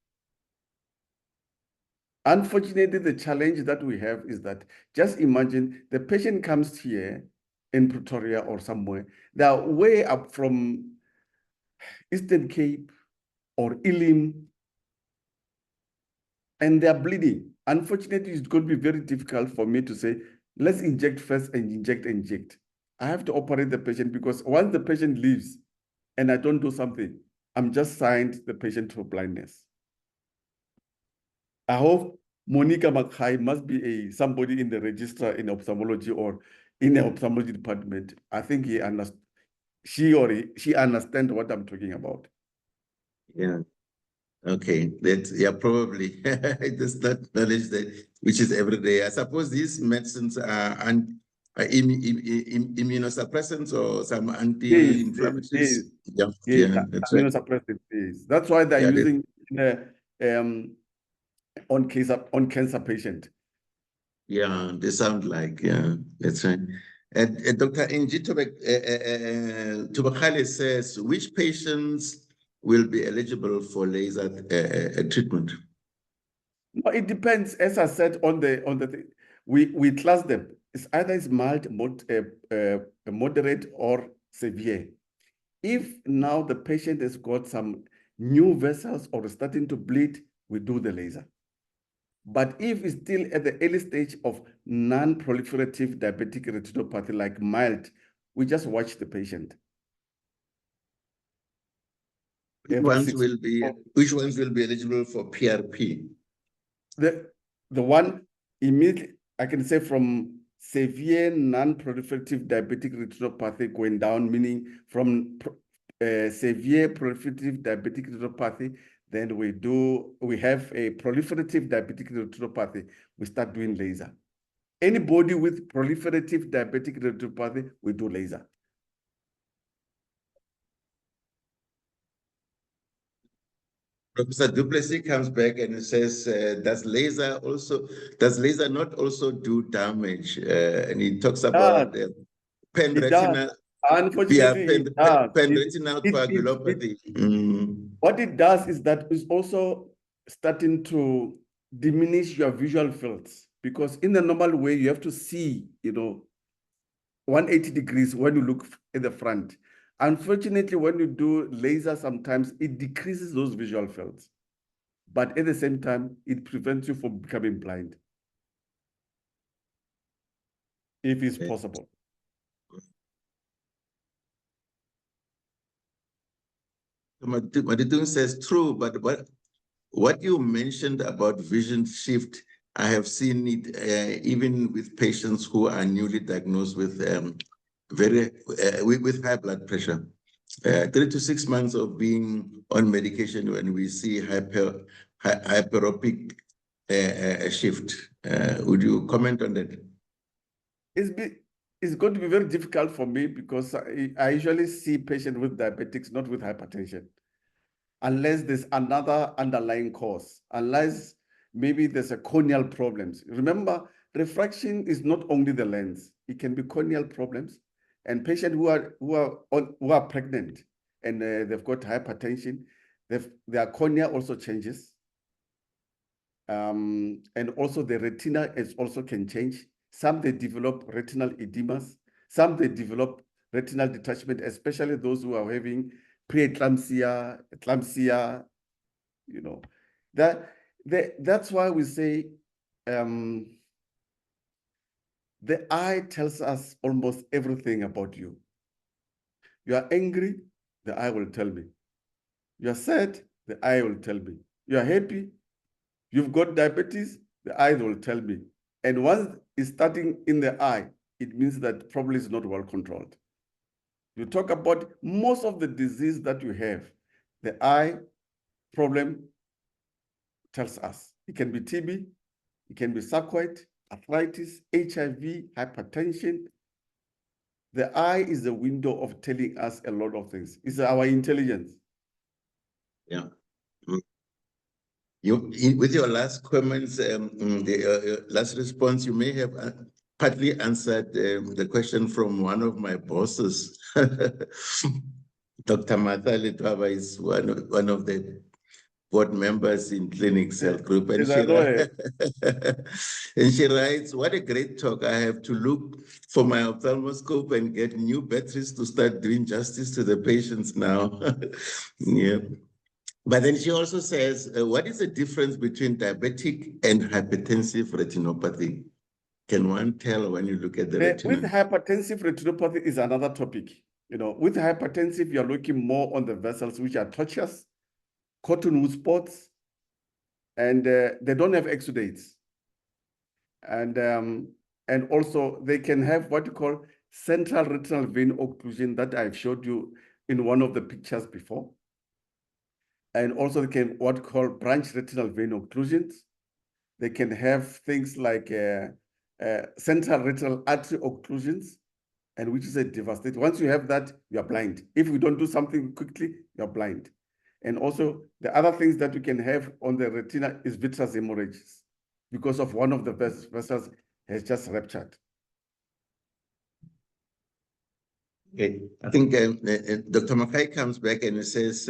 Unfortunately, the challenge that we have is that just imagine the patient comes here in Pretoria or somewhere. They are way up from Eastern Cape or Elim, and they are bleeding. Unfortunately, it's going to be very difficult for me to say, let's inject first and inject. I have to operate the patient because once the patient leaves and I don't do something, I'm just signed the patient to blindness. I hope Monica Makhai must be somebody in the register in ophthalmology or in the ophthalmology department. I think she understands what I'm talking about. Yeah. Okay, probably there's that knowledge that which is every day. I suppose these medicines are immunosuppressants or some anti-inflammatories. Yes, that's right. Immunosuppressants. That's why they're using on cancer patient. Yeah, they sound like, that's right. And Dr. Inji Tubakale says, which patients will be eligible for laser treatment? No, it depends. As I said on the thing, we class them. It's either mild, moderate, or severe. If now the patient has got some new vessels or starting to bleed, we do the laser. But if it's still at the early stage of non-proliferative diabetic retinopathy, like mild, we just watch the patient. Which ones will be eligible for PRP? The one immediately, I can say from severe non-proliferative diabetic retinopathy going down, meaning from severe proliferative diabetic retinopathy, then we have a proliferative diabetic retinopathy, we start doing laser. Anybody with proliferative diabetic retinopathy, we do laser. Professor Duplessis comes back and says, does laser not also do damage? And he talks about pan-retinal coagulopathy. What it does is that it's also starting to diminish your visual fields, because in the normal way, you have to see, 180 degrees when you look at the front. Unfortunately, when you do laser, sometimes it decreases those visual fields. But at the same time, it prevents you from becoming blind, if it's possible. Maditun says true, but what you mentioned about vision shift, I have seen it even with patients who are newly diagnosed with with high blood pressure. 3 to 6 months of being on medication when we see hyperopic shift. Would you comment on that? It's going to be very difficult for me because I usually see patients with diabetics, not with hypertension, unless there's another underlying cause, unless maybe there's a corneal problems. Remember, refraction is not only the lens; it can be corneal problems. And patients who are pregnant and they've got hypertension, their cornea also changes, and also the retina is also can change. Some they develop retinal edemas, some they develop retinal detachment, especially those who are having preeclampsia, eclampsia, you know. That's why we say the eye tells us almost everything about you. You are angry, the eye will tell me. You are sad, the eye will tell me. You are happy, you've got diabetes, the eye will tell me. And once it's starting in the eye, it means that probably it's not well controlled. You talk about most of the disease that you have, the eye problem tells us. It can be TB, it can be sarcoid, arthritis, HIV, hypertension. The eye is the window of telling us a lot of things. It's our intelligence. Yeah. With your last comments, the last response, you may have partly answered the question from one of my bosses. Dr. Martha Letwaba is one of the board members in Clinix Health Group. And, and she writes, what a great talk. I have to look for my ophthalmoscope and get new batteries to start doing justice to the patients now. Yeah. But then she also says, what is the difference between diabetic and hypertensive retinopathy? Can one tell when you look at the retina? With hypertensive retinopathy is another topic. You know, with hypertensive, you're looking more on the vessels, which are tortuous, cottonwood spots, and they don't have exudates. And also they can have what you call central retinal vein occlusion that I've showed you in one of the pictures before. And also they can what you call branch retinal vein occlusions. They can have things like central retinal artery occlusions, and which is a devastating. Once you have that, you're blind. If we don't do something quickly, you're blind. And also the other things that you can have on the retina is vitreous hemorrhages because of one of the vessels has just ruptured. Okay, I think Dr. Makai comes back and says,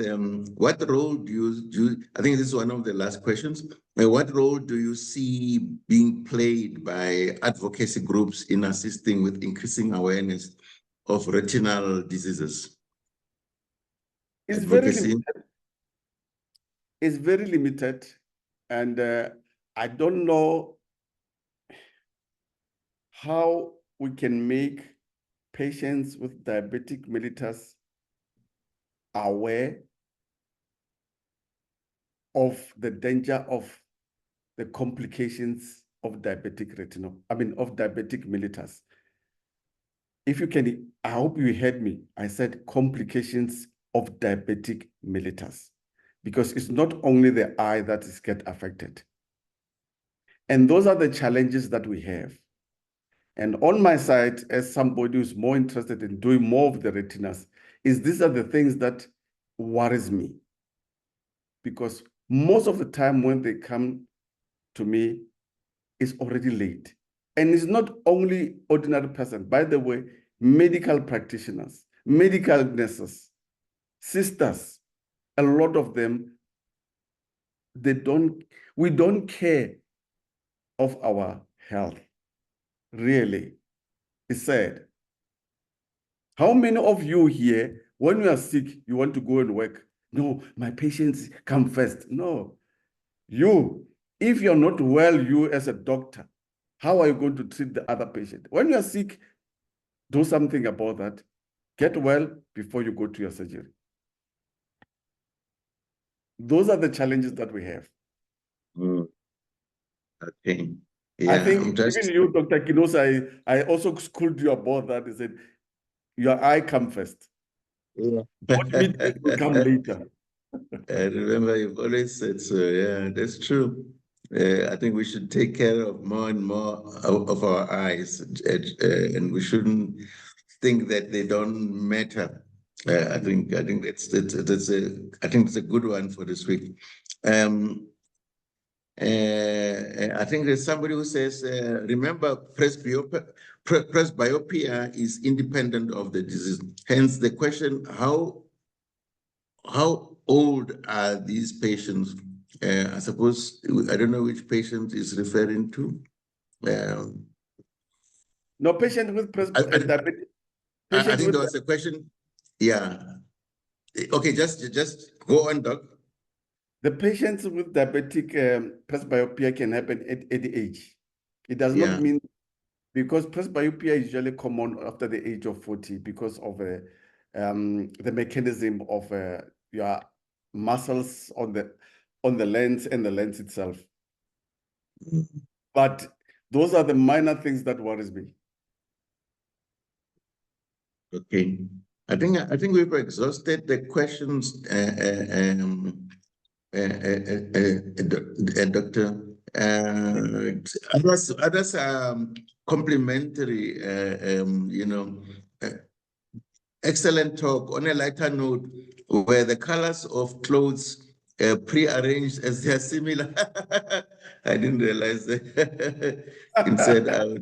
what role do you, I think this is one of the last questions, what role do you see being played by advocacy groups in assisting with increasing awareness of retinal diseases? It's advocacy? very limited. It's very limited, and I don't know how we can make patients with diabetic mellitus aware of the danger of the complications of diabetic mellitus. If you can, I hope you heard me. I said complications of diabetic mellitus, because it's not only the eye that is get affected. And those are the challenges that we have. And on my side, as somebody who's more interested in doing more of the retinas, these are the things that worries me. Because most of the time when they come to me, it's already late. And it's not only ordinary person. By the way, medical practitioners, medical nurses, sisters, a lot of them, we don't care of our health. Really, it's sad. How many of you here, when you are sick, you want to go and work? No, my patients come first. No, if you're not well, you as a doctor, how are you going to treat the other patient? When you're sick, do something about that. Get well before you go to your surgery. those are the challenges that we have. Mm. Okay. I Yeah, think I'm just even you, Dr. Kinosa, I also schooled you about that. I said, your eye come first. yeah. What meat will come later. I remember you've always said so. Yeah, that's true. I think we should take care of more and more of our eyes, and we shouldn't think that they don't matter. I think that's a good one for this week. I think there's somebody who says, remember, presbyopia is independent of the disease. Hence the question, how old are these patients? I suppose, I don't know which patient is referring to. No, patient with diabetes. I think there was a question. Yeah. Okay, just go on, Doc. The patients with diabetic presbyopia can happen at any age. It does Yeah. not mean, because presbyopia is usually common after the age of 40 because of the mechanism of your muscles on the lens and the lens itself. But those are the minor things that worries me. Okay. I think we've exhausted the questions, Doctor. Others are complimentary, excellent talk. On a lighter note, where the colors of clothes pre-arranged as they are similar. I didn't realize that. Inside out.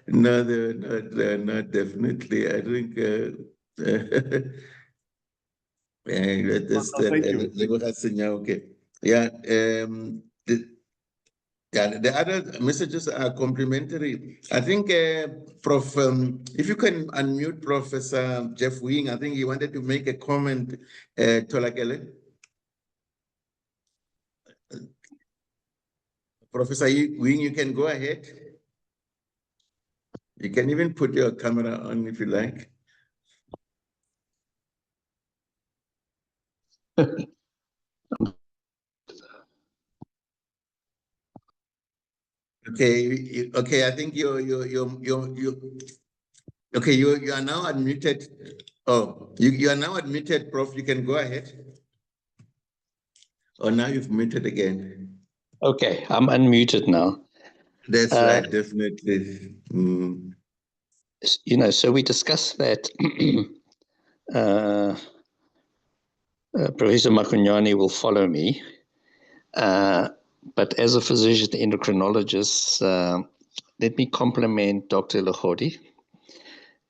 No, they're not definitely. I think Thank you. okay. Yeah. The other messages are complimentary. I think, Prof, if you can unmute Professor Jeff Wing, I think he wanted to make a comment, Tolakele. Professor Wing, you can go ahead. You can even put your camera on if you like. Okay, I think you okay, you are now admitted. Oh, you are now admitted, Prof. You can go ahead. Oh, now you've muted again. Okay, I'm unmuted now. That's right, definitely. Mm. So we discussed that Professor Makunyani will follow me. But as a physician endocrinologist, let me compliment Dr. Legodi.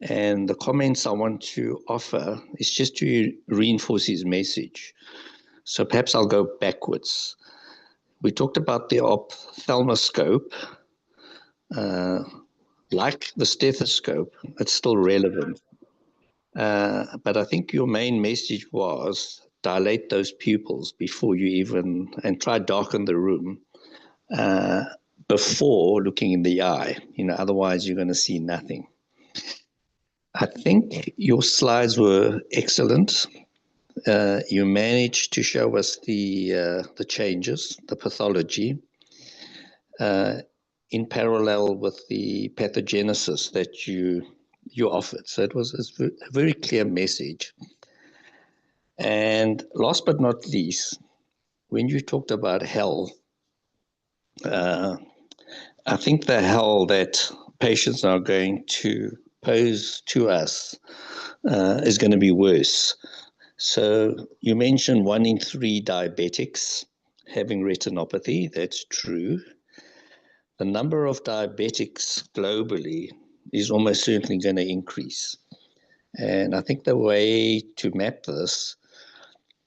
And the comments I want to offer is just to reinforce his message. So perhaps I'll go backwards. We talked about the ophthalmoscope. Like the stethoscope, it's still relevant. But I think your main message was dilate those pupils before you even, and try darken the room before looking in the eye. Otherwise you're going to see nothing. I think your slides were excellent. You managed to show us the changes, the pathology, in parallel with the pathogenesis that you offered. So it was a very clear message. And last but not least, when you talked about hell, I think the hell that patients are going to pose to us is going to be worse. So you mentioned 1 in 3 diabetics having retinopathy. That's true. The number of diabetics globally is almost certainly going to increase. And I think the way to map this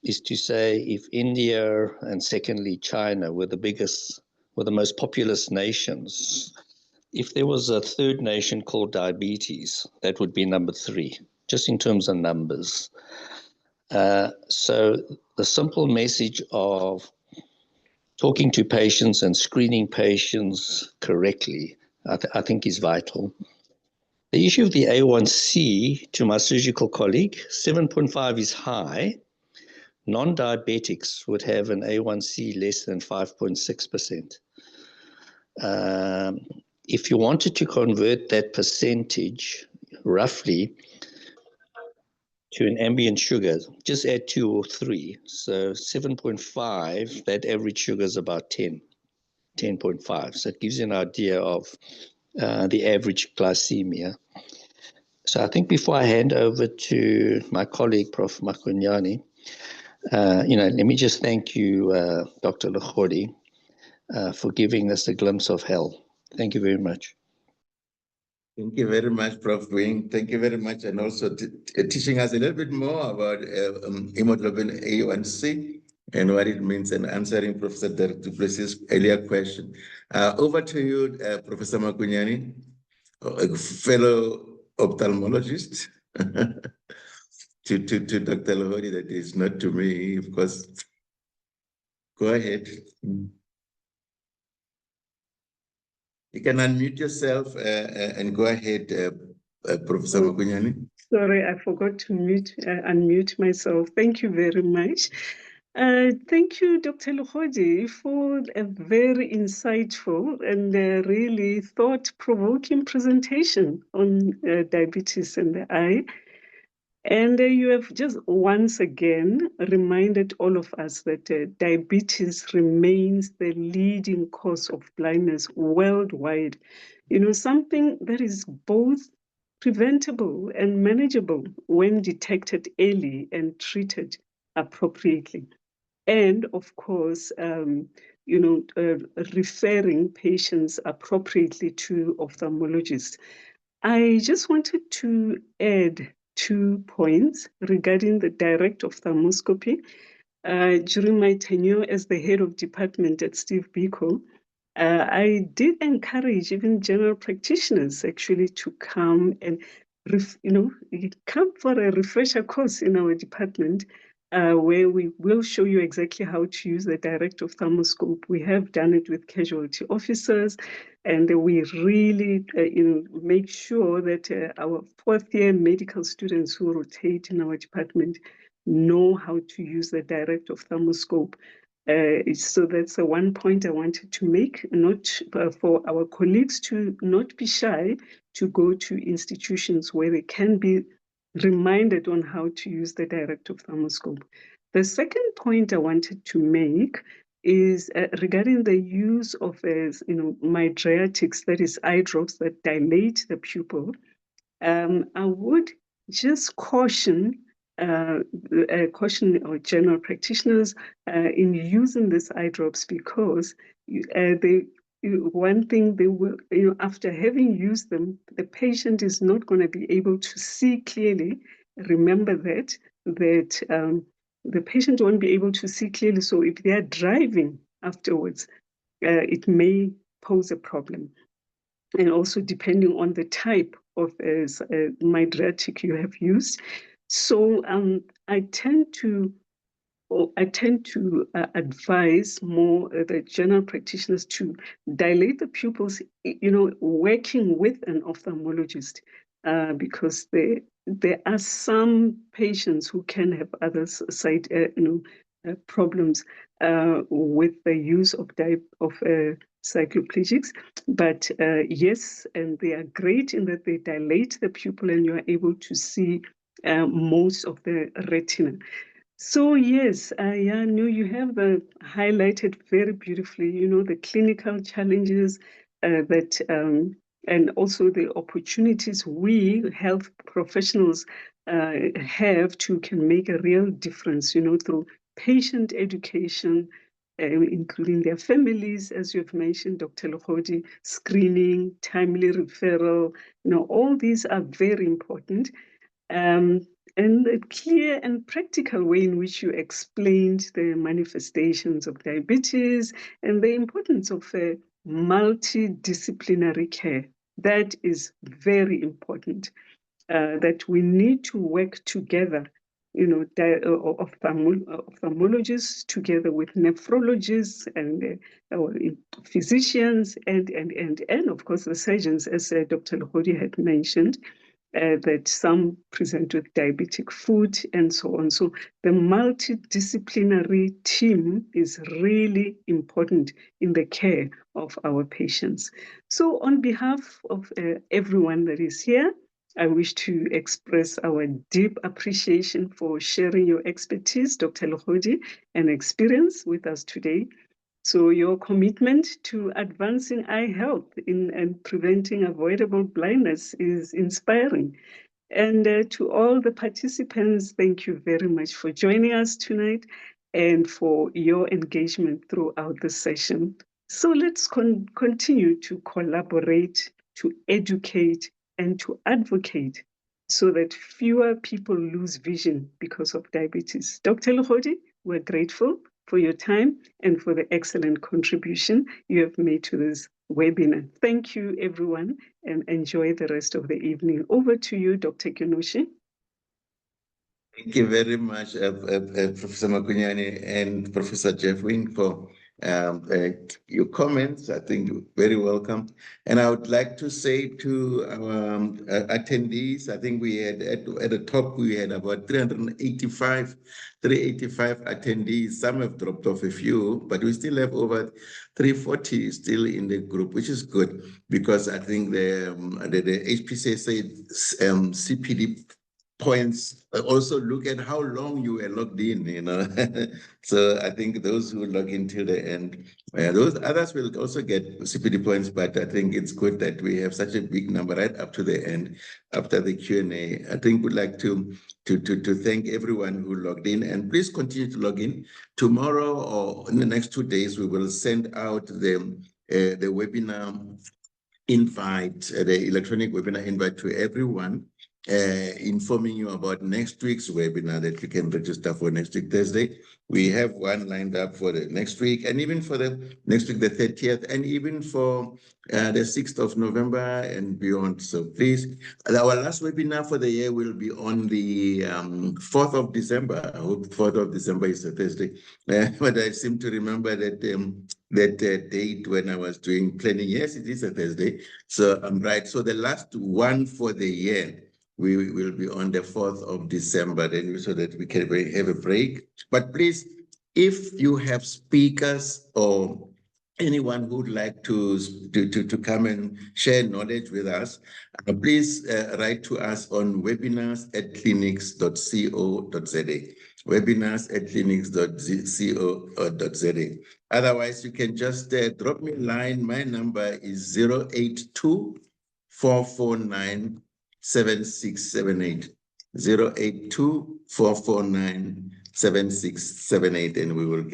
is to say if India and secondly China were the most populous nations, if there was a third nation called diabetes, that would be number 3, just in terms of numbers. So the simple message of talking to patients and screening patients correctly, I think is vital. The issue of the A1C, to my surgical colleague, 7.5 is high, non-diabetics would have an A1C less than 5.6%. If you wanted to convert that percentage roughly to an ambient sugar, just add 2 or 3. So 7.5, that average sugar is about 10.5. So it gives you an idea of the average glycemia. So I think before I hand over to my colleague, Prof. Makunyani, let me just thank you, Dr. Legodi, for giving us a glimpse of hell. Thank you very much. Thank you very much, Prof. Wing. Thank you very much, and also teaching us a little bit more about hemoglobin A1C and what it means, and answering Professor du Plessis' earlier question. Over to you, Professor Makunyani, a fellow ophthalmologist, to Dr. Legodi, that is not to me, of course. Go ahead. You can unmute yourself and go ahead, Professor Makunyani. Sorry, I forgot to unmute myself. Thank you very much. Thank you, Dr. Legodi, for a very insightful and really thought-provoking presentation on diabetes and the eye. And you have just once again reminded all of us that diabetes remains the leading cause of blindness worldwide. Something that is both preventable and manageable when detected early and treated appropriately. And of course, referring patients appropriately to ophthalmologists. I just wanted to add 2 points regarding the direct ophthalmoscopy. During my tenure as the head of department at Steve Biko, I did encourage even general practitioners actually to come and come for a refresher course in our department, where we will show you exactly how to use the direct ophthalmoscope. We have done it with casualty officers, and we really make sure that our 4th-year medical students who rotate in our department know how to use the direct ophthalmoscope. So that's the one point I wanted to make, not for our colleagues to not be shy to go to institutions where they can be reminded on how to use the direct ophthalmoscope. The second point I wanted to make is regarding the use of mydriatics, that is eye drops that dilate the pupil. I would just caution our general practitioners in using these eye drops, because one thing they will, after having used them, the patient is not going to be able to see clearly. Remember that the patient won't be able to see clearly. So if they are driving afterwards, it may pose a problem. And also depending on the type of mydriatic you have used. So I tend to advise more the general practitioners to dilate the pupils, working with an ophthalmologist, because there are some patients who can have other side problems with the use of cycloplegics. But yes, and they are great in that they dilate the pupil and you are able to see most of the retina. So yes, you have highlighted very beautifully, the clinical challenges and also the opportunities we health professionals have can make a real difference, through patient education, including their families, as you've mentioned, Dr. Legodi, screening, timely referral, all these are very important. And the clear and practical way in which you explained the manifestations of diabetes and the importance of multidisciplinary care. That is very important, that we need to work together, ophthalmologists together with nephrologists and physicians and of course the surgeons, as Dr. Legodi had mentioned. that some present with diabetic foot and so on. So the multidisciplinary team is really important in the care of our patients. So on behalf of everyone that is here, I wish to express our deep appreciation for sharing your expertise, Dr. Legodi, and experience with us today. So your commitment to advancing eye health and preventing avoidable blindness is inspiring. And to all the participants, thank you very much for joining us tonight and for your engagement throughout the session. So let's continue to collaborate, to educate, and to advocate so that fewer people lose vision because of diabetes. Dr. Legodi, we're grateful for your time and for the excellent contribution you have made to this webinar. Thank you, everyone, and enjoy the rest of the evening. Over to you, Dr. Kgaogelo. Thank you very much, Professor Makunyane and Professor Jeffwin, for your comments. I think you're very welcome. And I would like to say to our attendees, I think we had at the top, we had about 385 attendees. Some have dropped off a few, but we still have over 340 still in the group, which is good because I think the HPCA said CPD points also look at how long you were logged in, So I think those who log in till the end, those others will also get CPD points, but I think it's good that we have such a big number right up to the end after the Q&A. I think we'd like to thank everyone who logged in, and please continue to log in. Tomorrow or in the next 2 days, we will send out the webinar invite, the electronic webinar invite to everyone, informing you about next week's webinar that you can register for next week, Thursday. We have one lined up for the next week, and even for the next week, the 30th, and even for the 6th of November and beyond. So please, our last webinar for the year will be on the 4th of December. I hope 4th of December is a Thursday. But I seem to remember that date when I was doing planning. Yes, it is a Thursday. So I'm right. So the last one for the year, we will be on the 4th of December, then, so that we can have a break. But please, if you have speakers or anyone who would like to come and share knowledge with us, please write to us on webinars@clinix.co.za. webinars@clinix.co.za. Otherwise, you can just drop me a line. My number is 082-449-7678. 082-449-7678, and we will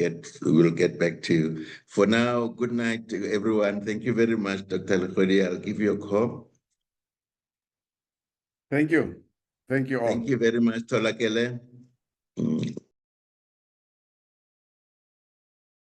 get back to you. For now, good night to everyone. Thank you very much, Dr. Legodi. I'll give you a call. Thank you. Thank you all. Thank you very much, Tolakele.